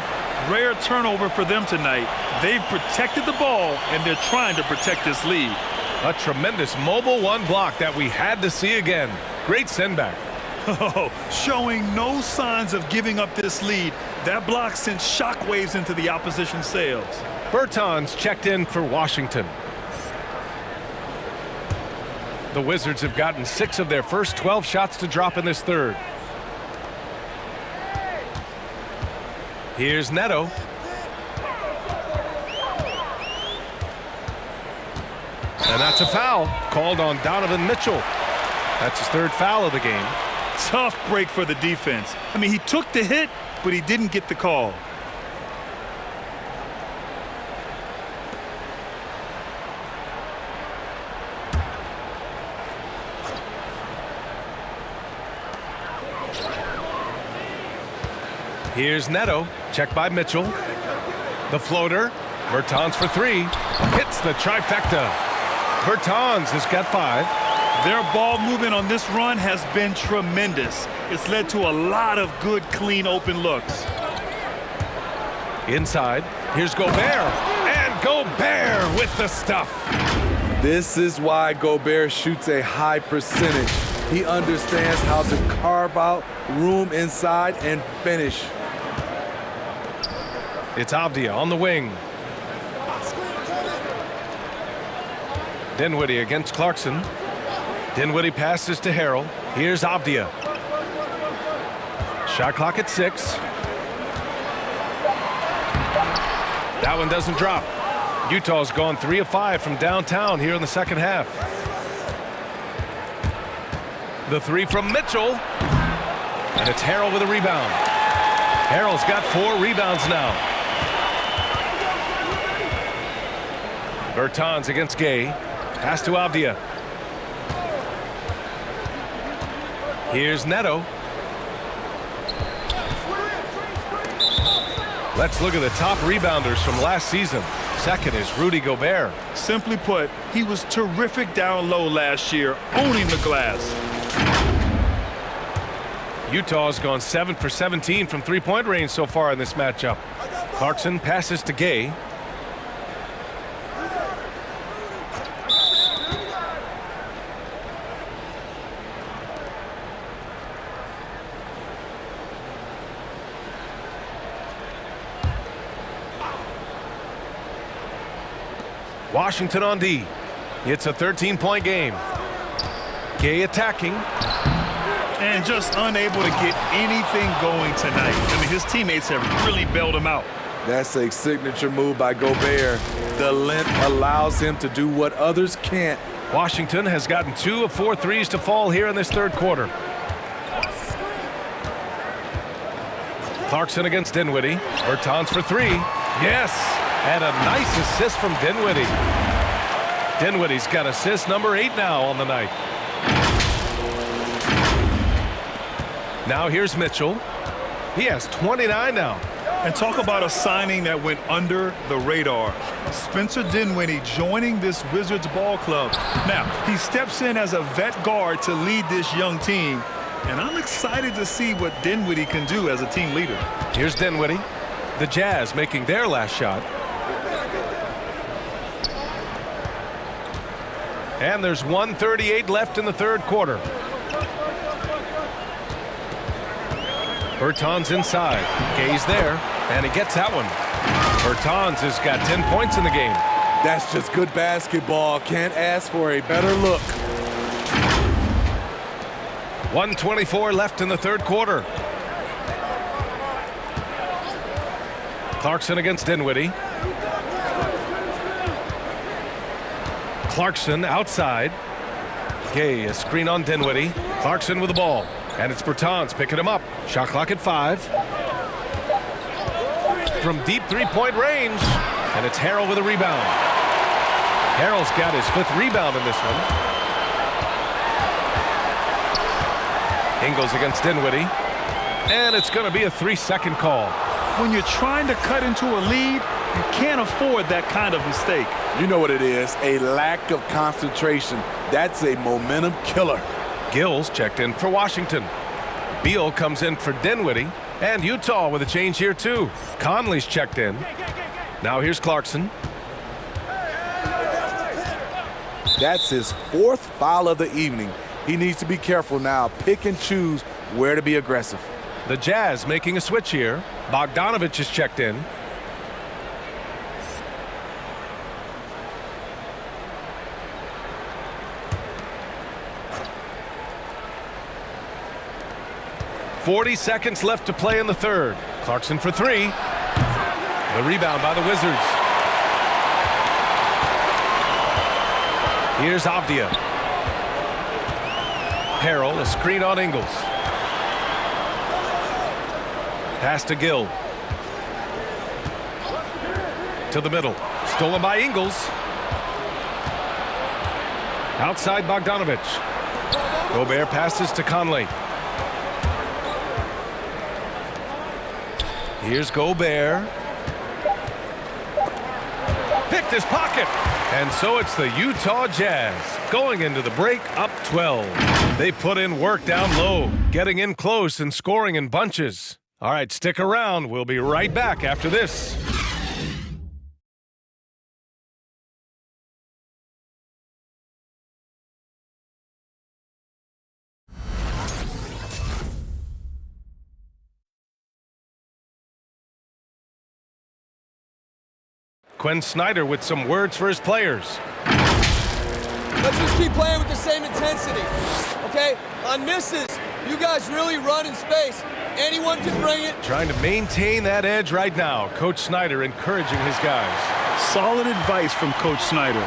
Rare turnover for them tonight. They've protected the ball, and they're trying to protect this lead. A tremendous mobile one block that we had to see again. Great send back. Oh, showing no signs of giving up this lead. That block sent shockwaves into the opposition sails. Bertans checked in for Washington. The Wizards have gotten 6 of their first 12 shots to drop in this third. Here's Neto. And that's a foul called on Donovan Mitchell. That's his third foul of the game. Tough break for the defense. I mean, he took the hit, but he didn't get the call. Here's Neto. Check by Mitchell. The floater. Bertans for three. Hits the trifecta. Bertans has got 5. Their ball movement on this run has been tremendous. It's led to a lot of good, clean, open looks. Inside. Here's Gobert. And Gobert with the stuff. This is why Gobert shoots a high percentage. He understands how to carve out room inside and finish. It's Avdia on the wing. Dinwiddie against Clarkson. Dinwiddie passes to Harrell. Here's Avdia. Shot clock at 6. That one doesn't drop. Utah's gone 3 of 5 from downtown here in the second half. The 3 from Mitchell. And it's Harrell with a rebound. Harrell's got 4 rebounds now. Bertans against Gay. Pass to Avdia. Here's Neto. Let's look at the top rebounders from last season. Second is Rudy Gobert. Simply put, he was terrific down low last year, owning the glass. Utah's gone 7 for 17 from three-point range so far in this matchup. Clarkson passes to Gay. Washington on D. It's a 13-point game. Gay attacking. And just unable to get anything going tonight. I mean, his teammates have really bailed him out. That's a signature move by Gobert. The length allows him to do what others can't. Washington has gotten 2 of 4 threes to fall here in this third quarter. Clarkson against Dinwiddie. Bertans for 3. Yes! And a nice assist from Dinwiddie. Dinwiddie's got assist number 8 now on the night. Now here's Mitchell. He has 29 now. And talk about a signing that went under the radar. Spencer Dinwiddie joining this Wizards ball club. Now, he steps in as a vet guard to lead this young team. And I'm excited to see what Dinwiddie can do as a team leader. Here's Dinwiddie. The Jazz making their last shot. And there's 1:38 left in the third quarter. Bertans inside. Gay's there, and he gets that one. Bertans has got 10 points in the game. That's just good basketball. Can't ask for a better look. 1:24 left in the third quarter. Clarkson against Dinwiddie. Clarkson outside. Gay, a screen on Dinwiddie. Clarkson with the ball. And it's Bertans picking him up. Shot clock at 5. From deep three-point range. And it's Harrell with a rebound. Harrell's got his 5th rebound in this one. Ingles against Dinwiddie. And it's going to be a 3-second call. When you're trying to cut into a lead, you can't afford that kind of mistake. You know what it is, a lack of concentration. That's a momentum killer. Gills checked in for Washington. Beal comes in for Dinwiddie. And Utah with a change here too. Conley's checked in. Now here's Clarkson. That's his 4th foul of the evening. He needs to be careful now. Pick and choose where to be aggressive. The Jazz making a switch here. Bogdanovich is checked in. .40 seconds left to play in the third. Clarkson for three. The rebound by the Wizards. Here's Avdia. Harrell, a screen on Ingles. Pass to Gill. To the middle. Stolen by Ingles. Outside Bogdanovich. Gobert passes to Conley. Here's Gobert. Picked his pocket. And so it's the Utah Jazz going into the break up 12. They put in work down low, getting in close and scoring in bunches. All right, stick around. We'll be right back after this. Quinn Snyder with some words for his players. Let's just keep playing with the same intensity, okay? On misses, you guys really run in space. Anyone can bring it. Trying to maintain that edge right now. Coach Snyder encouraging his guys. Solid advice from Coach Snyder,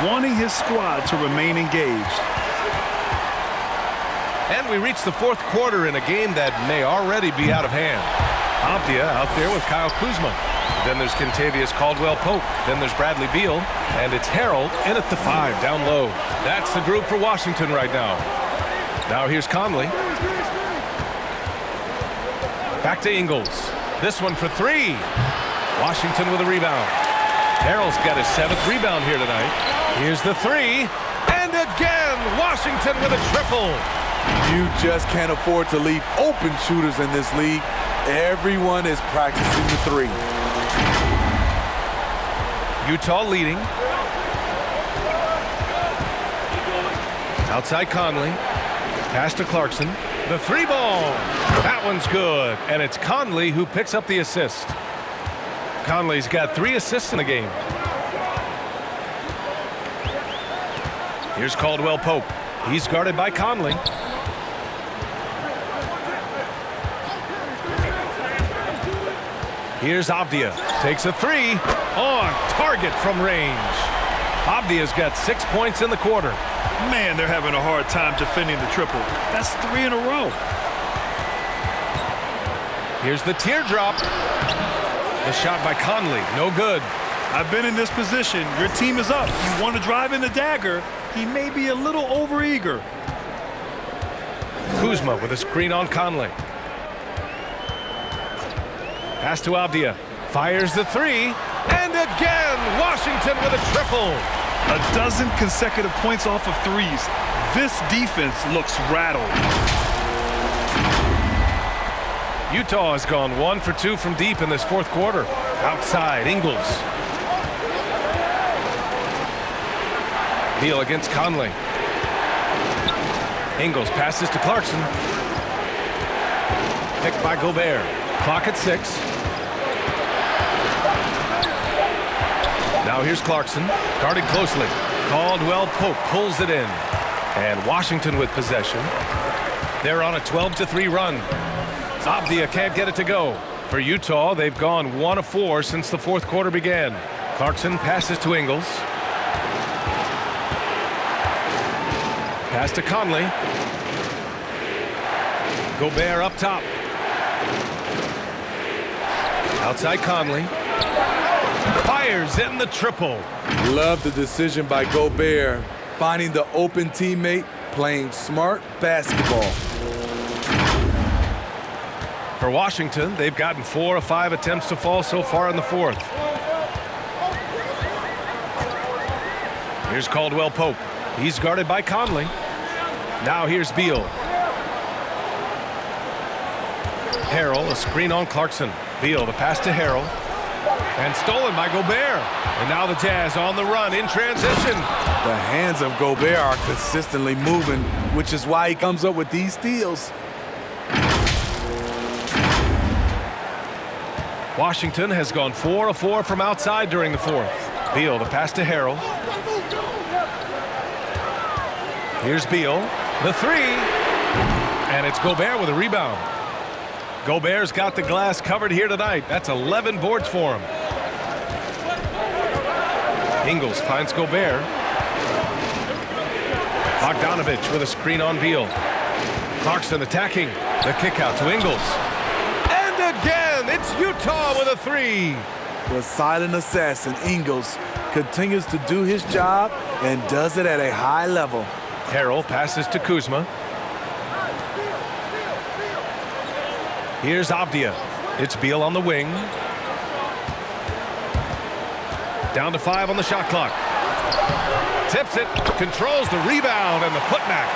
wanting his squad to remain engaged. And we reach the fourth quarter in a game that may already be out of hand. Avdia out there with Kyle Kuzma. Then there's Kentavious Caldwell-Pope. Then there's Bradley Beal. And it's Harrell in at the 5 down low. That's the group for Washington right now. Now here's Conley. Back to Ingles. This one for three. Washington with a rebound. Harrell's got his 7th rebound here tonight. Here's the three. And again, Washington with a triple. You just can't afford to leave open shooters in this league. Everyone is practicing the three. Utah leading. Outside Conley. Pass to Clarkson. The three ball. That one's good. And it's Conley who picks up the assist. Conley's got 3 assists in the game. Here's Caldwell-Pope. He's guarded by Conley. Here's Avdia. Takes a three. On target from range. Avdia's got 6 points in the quarter. Man, they're having a hard time defending the triple. That's 3 in a row. Here's the teardrop. The shot by Conley. No good. I've been in this position. Your team is up. You want to drive in the dagger. He may be a little overeager. Kuzma with a screen on Conley. Pass to Avdia. Fires the three. And again, Washington with a triple. A dozen consecutive points off of threes. This defense looks rattled. Utah has gone 1 for 2 from deep in this fourth quarter. Outside, Ingles. Beal against Conley. Ingles passes to Clarkson. Picked by Gobert. Clock at 6. Now here's Clarkson, guarded closely. Caldwell-Pope pulls it in. And Washington with possession. They're on a 12-3 run. Avdia can't get it to go. For Utah, they've gone 1 of 4 since the fourth quarter began. Clarkson passes to Ingles. Pass to Conley. Gobert up top. Outside Conley. Fires in the triple. Love the decision by Gobert, finding the open teammate, playing smart basketball. For Washington, they've gotten 4 of 5 attempts to fall so far in the fourth. Here's Caldwell-Pope. He's guarded by Conley. Now here's Beal. Harrell, a screen on Clarkson. Beal, the pass to Harrell. And stolen by Gobert. And now the Jazz on the run in transition. The hands of Gobert are consistently moving, which is why he comes up with these steals. Washington has gone 4 of 4 from outside during the fourth. Beal, the pass to Harrell. Here's Beal, the three. And it's Gobert with a rebound. Gobert's got the glass covered here tonight. That's 11 boards for him. Ingles finds Gobert. Bogdanovich with a screen on Beal. Clarkson attacking. The kick out to Ingles. And again, it's Utah with a three. The silent assassin, Ingles, continues to do his job and does it at a high level. Harrell passes to Kuzma. Here's Avdia. It's Beal on the wing. Down to 5 on the shot clock. Tips it, controls the rebound and the putback.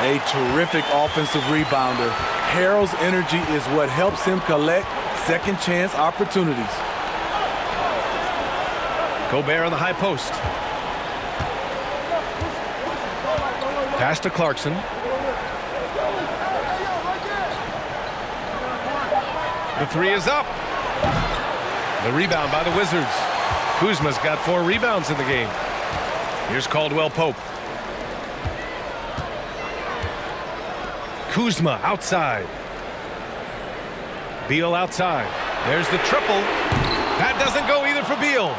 A terrific offensive rebounder. Harrell's energy is what helps him collect second chance opportunities. Gobert on the high post. Pass to Clarkson. The three is up. The rebound by the Wizards. Kuzma's got 4 rebounds in the game. Here's Caldwell Pope. Kuzma outside. Beal outside. There's the triple. That doesn't go either for Beal.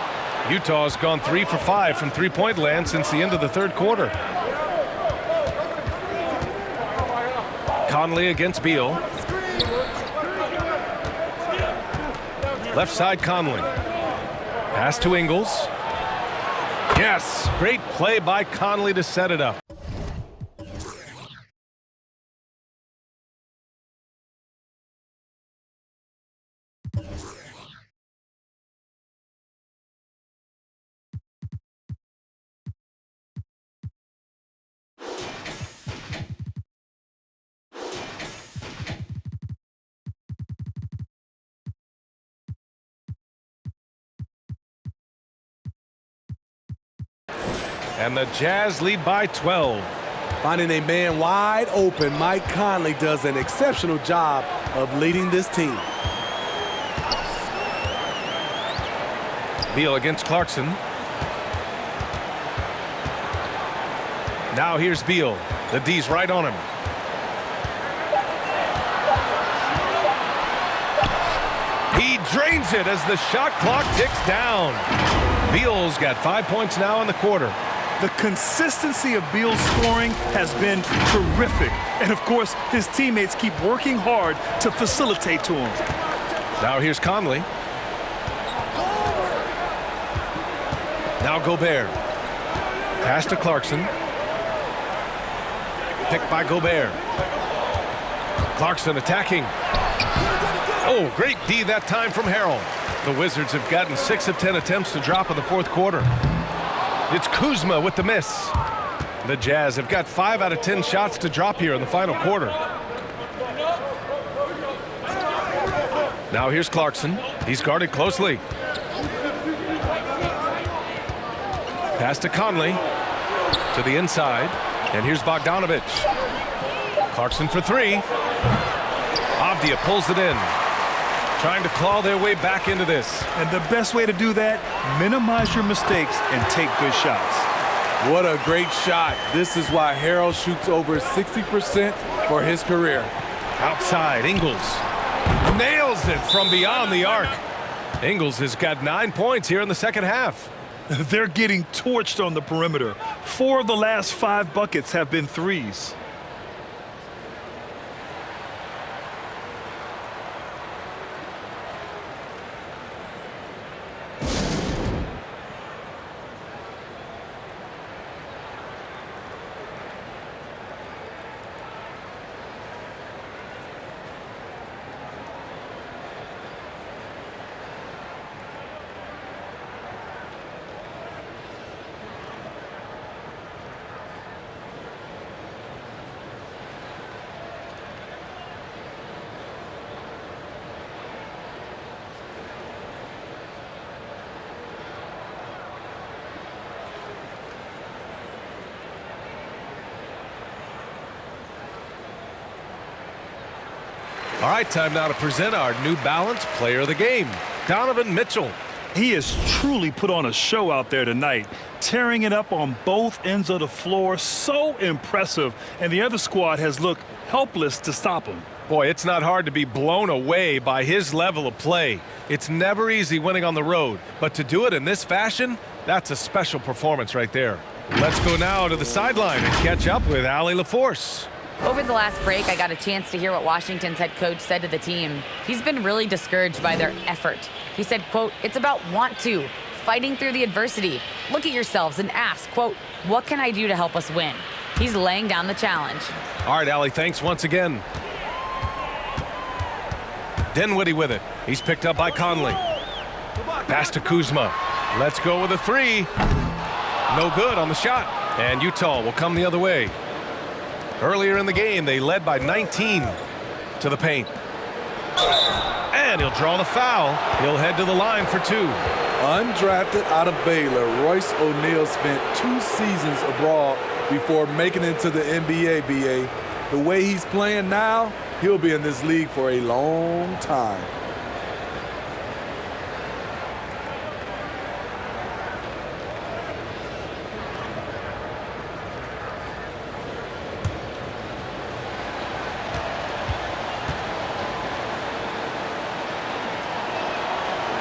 Utah's gone 3 for 5 from three-point land since the end of the third quarter. Conley against Beal. Left side Conley. Pass to Ingles. Yes, great play by Conley to set it up. And the Jazz lead by 12. Finding a man wide open, Mike Conley does an exceptional job of leading this team. Beal against Clarkson. Now here's Beal. The D's right on him. He drains it as the shot clock ticks down. Beal's got 5 points now in the quarter. The consistency of Beal's scoring has been terrific. And, of course, his teammates keep working hard to facilitate to him. Now here's Conley. Now Gobert. Pass to Clarkson. Picked by Gobert. Clarkson attacking. Oh, great D that time from Harrell. The Wizards have gotten 6 of 10 attempts to drop in the fourth quarter. It's Kuzma with the miss. The Jazz have got 5 out of 10 shots to drop here in the final quarter. Now here's Clarkson. He's guarded closely. Pass to Conley. To the inside. And here's Bogdanovich. Clarkson for 3. Avdia pulls it in. Trying to claw their way back into this. And the best way to do that, minimize your mistakes and take good shots. What a great shot. This is why Harrell shoots over 60% for his career. Outside, Ingles nails it from beyond the arc. Ingles has got 9 points here in the second half. They're getting torched on the perimeter. 4 of the last 5 buckets have been threes. All right, time now to present our New Balance Player of the Game, Donovan Mitchell. He has truly put on a show out there tonight, tearing it up on both ends of the floor. So impressive, and the other squad has looked helpless to stop him. Boy, it's not hard to be blown away by his level of play. It's never easy winning on the road, but to do it in this fashion, that's a special performance right there. Let's go now to the sideline and catch up with Allie LaForce. Over the last break, I got a chance to hear what Washington's head coach said to the team. He's been really discouraged by their effort. He said, quote, "It's about want to, fighting through the adversity. Look at yourselves and ask, quote, what can I do to help us win?" He's laying down the challenge. All right, Allie, thanks once again. Dinwiddie with it. He's picked up by Conley. Pass to Kuzma. Let's go with a three. No good on the shot. And Utah will come the other way. Earlier in the game, they led by 19 to the paint. And he'll draw the foul. He'll head to the line for two. Undrafted out of Baylor, Royce O'Neal spent 2 seasons abroad before making it to the NBA, BA. The way he's playing now, he'll be in this league for a long time.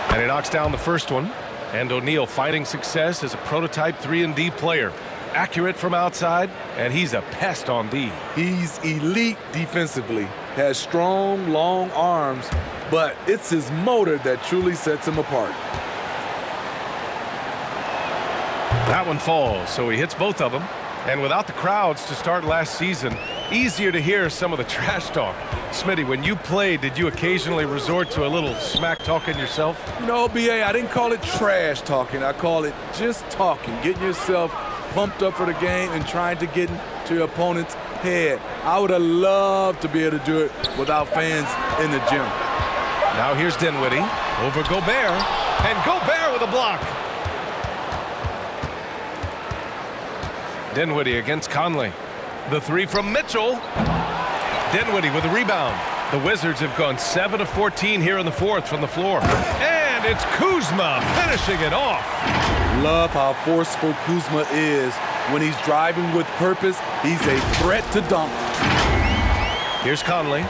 And he knocks down the first one. And O'Neal finding success as a prototype 3-and-D player. Accurate from outside, and he's a pest on D. He's elite defensively, has strong, long arms, but it's his motor that truly sets him apart. That one falls, so he hits both of them. And without the crowds to start last season, easier to hear some of the trash talk. Smitty, when you played, did you occasionally resort to a little smack talking yourself? No, BA, I didn't call it trash talking. I call it just talking, getting yourself pumped up for the game and trying to get into your opponent's head. I would have loved to be able to do it without fans in the gym. Now here's Dinwiddie over Gobert, and Gobert with a block. Dinwiddie against Conley. The three from Mitchell. Dinwiddie with a rebound. The Wizards have gone 7 of 14 here in the fourth from the floor. And it's Kuzma finishing it off. Love how forceful Kuzma is. When he's driving with purpose, he's a threat to dunk. Here's Conley.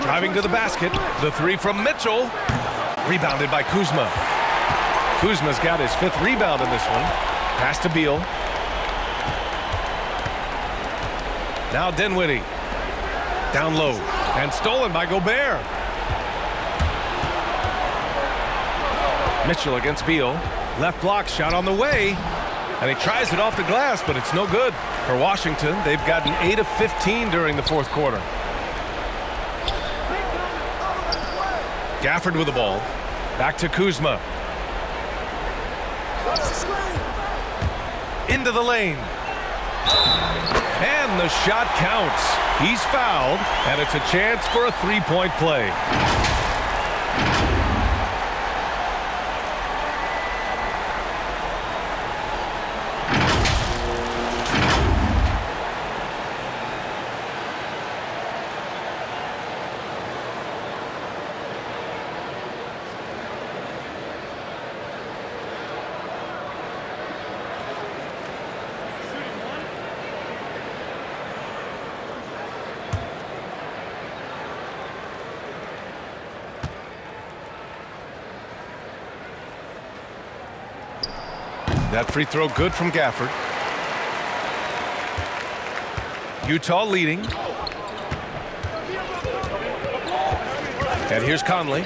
Driving to the basket. The three from Mitchell. Rebounded by Kuzma. Kuzma's got his 5th rebound in this one. Pass to Beal. Now Dinwiddie. Down low. And stolen by Gobert. Mitchell against Beal. Left block shot on the way. And he tries it off the glass, but it's no good. For Washington, they've gotten 8 of 15 during the fourth quarter. Gafford with the ball. Back to Kuzma. Into the lane. And the shot counts. He's fouled, and it's a chance for a three-point play. That free throw good from Gafford. Utah leading. And here's Conley.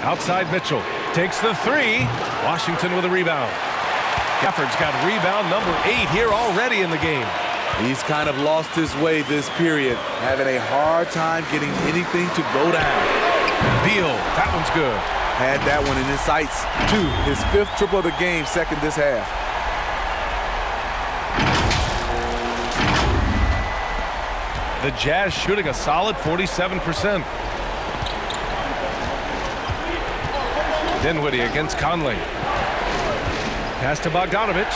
Outside Mitchell. Takes the three. Washington with a rebound. Gafford's got rebound number 8 here already in the game. He's kind of lost his way this period, having a hard time getting anything to go down. Beal, that one's good. Had that one in his sights, too. His 5th triple of the game, 2nd this half. The Jazz shooting a solid 47%. Dinwiddie against Conley. Pass to Bogdanovich.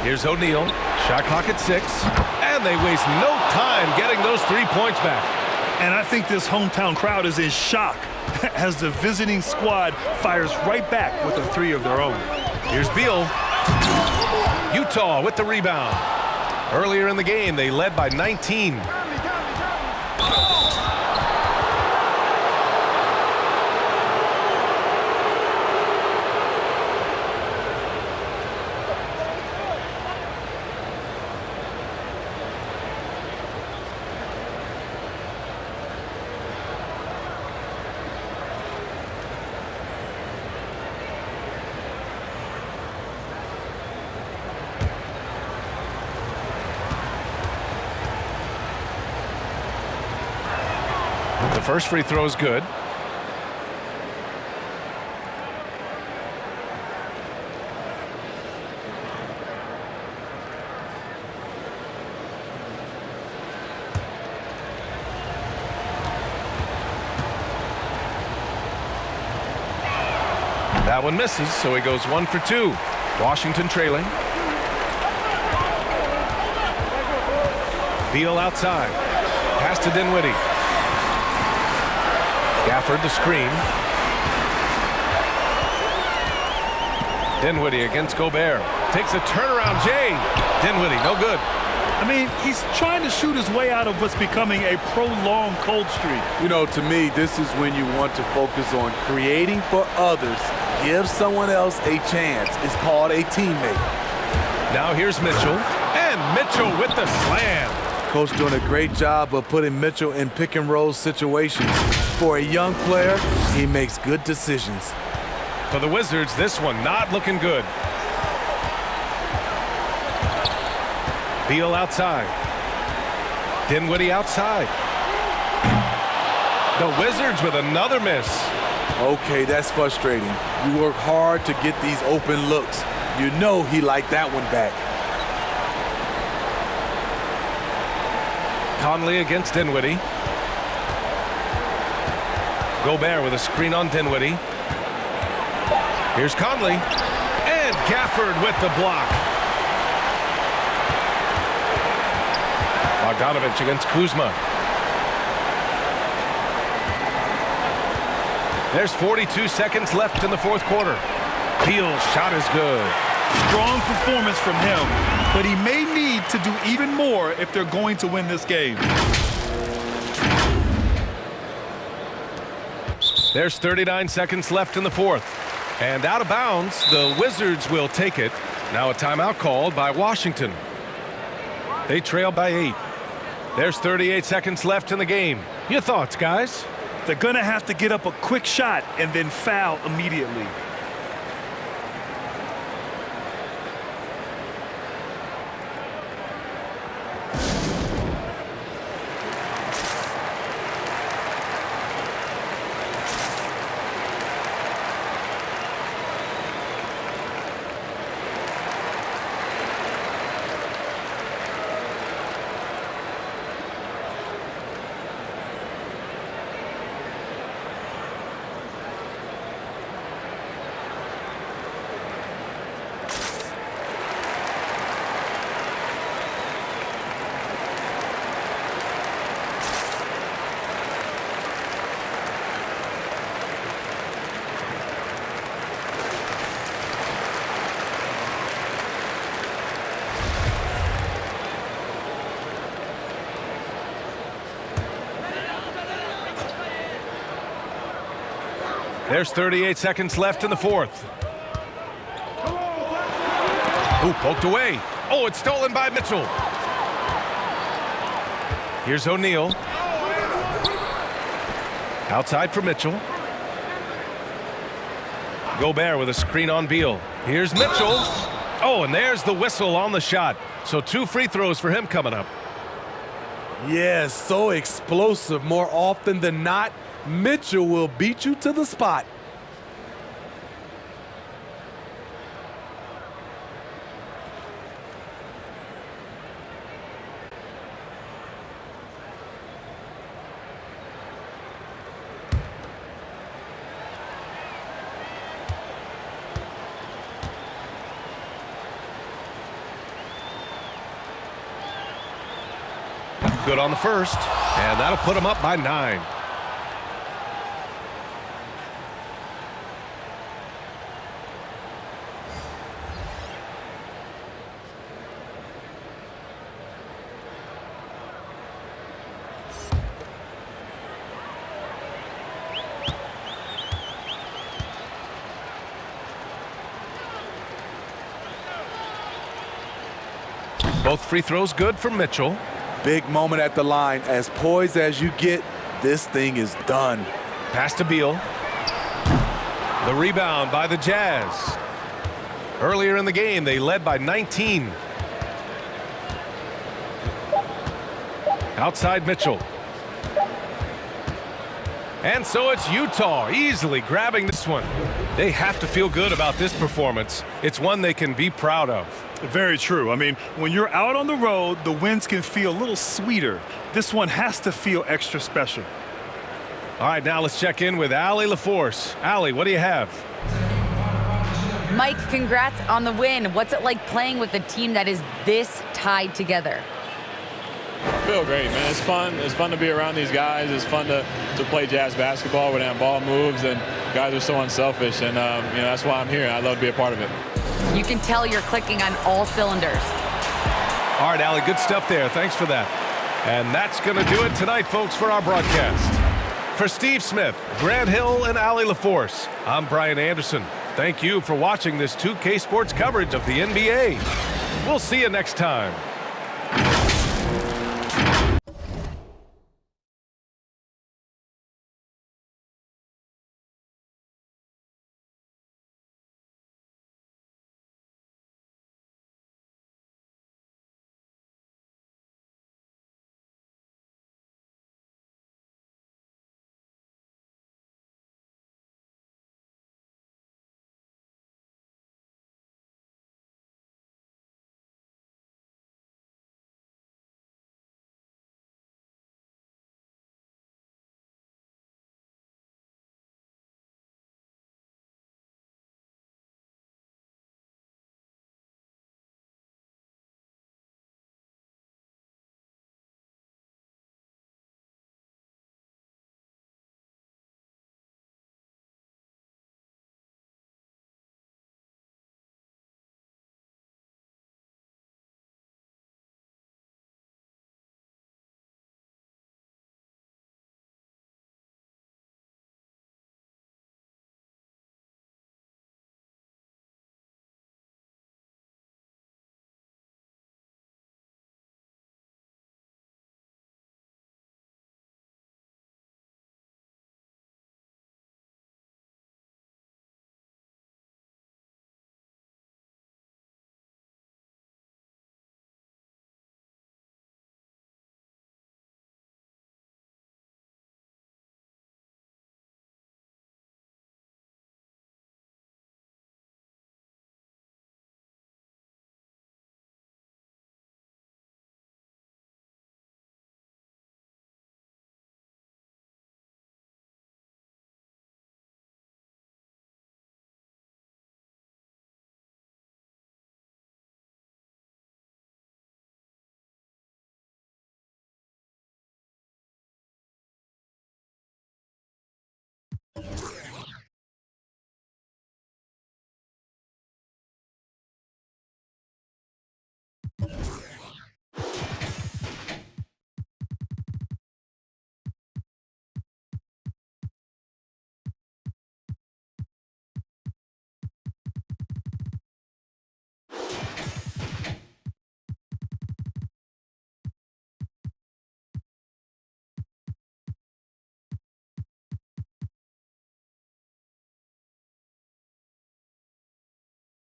Here's O'Neal. Shot clock at 6. And they waste no time getting those 3 points back. And I think this hometown crowd is in shock as the visiting squad fires right back with a three of their own. Here's Beal. Utah with the rebound. Earlier in the game, they led by 19. The first free throw is good. That one misses, so he goes 1 for 2. Washington trailing. Beal outside. Pass to Dinwiddie. Gafford the screen. Dinwiddie against Gobert. Takes a turnaround, Jay. Dinwiddie, no good. I mean, he's trying to shoot his way out of what's becoming a prolonged cold streak. You know, to me, this is when you want to focus on creating for others. Give someone else a chance. It's called a teammate. Now here's Mitchell. And Mitchell with the slam. Coach doing a great job of putting Mitchell in pick and roll situations. For a young player, he makes good decisions. For the Wizards, this one not looking good. Beal outside. Dinwiddie outside. The Wizards with another miss. Okay, that's frustrating. You work hard to get these open looks. You know he liked that one back. Conley against Dinwiddie. Gobert with a screen on Dinwiddie. Here's Conley. And Gafford with the block. Bogdanovich against Kuzma. There's 42 seconds left in the fourth quarter. Beal's shot is good. Strong performance from him, but he may need to do even more if they're going to win this game. There's 39 seconds left in the fourth. And out of bounds, the Wizards will take it. Now a timeout called by Washington. They trail by 8. There's 38 seconds left in the game. Your thoughts, guys? They're going to have to get up a quick shot and then foul immediately. There's 38 seconds left in the fourth. Ooh, poked away. Oh, it's stolen by Mitchell. Here's O'Neal. Outside for Mitchell. Gobert with a screen on Beal. Here's Mitchell. Oh, and there's the whistle on the shot. So 2 free throws for him coming up. Yes, so explosive. More often than not, Mitchell will beat you to the spot. Good on the first, and that'll put them up by 9. Both free throws good for Mitchell. Big moment at the line. As poised as you get, this thing is done. Pass to Beal. The rebound by the Jazz. Earlier in the game, they led by 19. Outside Mitchell. And so it's Utah easily grabbing this one. They have to feel good about this performance. It's one they can be proud of. Very true. I mean, when you're out on the road, the wins can feel a little sweeter. This one has to feel extra special. All right, now let's check in with Allie LaForce. Allie, what do you have? Mike, congrats on the win. What's it like playing with a team that is this tied together? I feel great, man. It's fun. It's fun to be around these guys. It's fun to play Jazz basketball when that ball moves and guys are so unselfish. And, that's why I'm here. I love to be a part of it. You can tell you're clicking on all cylinders. All right, Allie, good stuff there. Thanks for that. And that's going to do it tonight, folks, for our broadcast. For Steve Smith, Grant Hill, and Allie LaForce, I'm Brian Anderson. Thank you for watching this 2K Sports coverage of the NBA. We'll see you next time.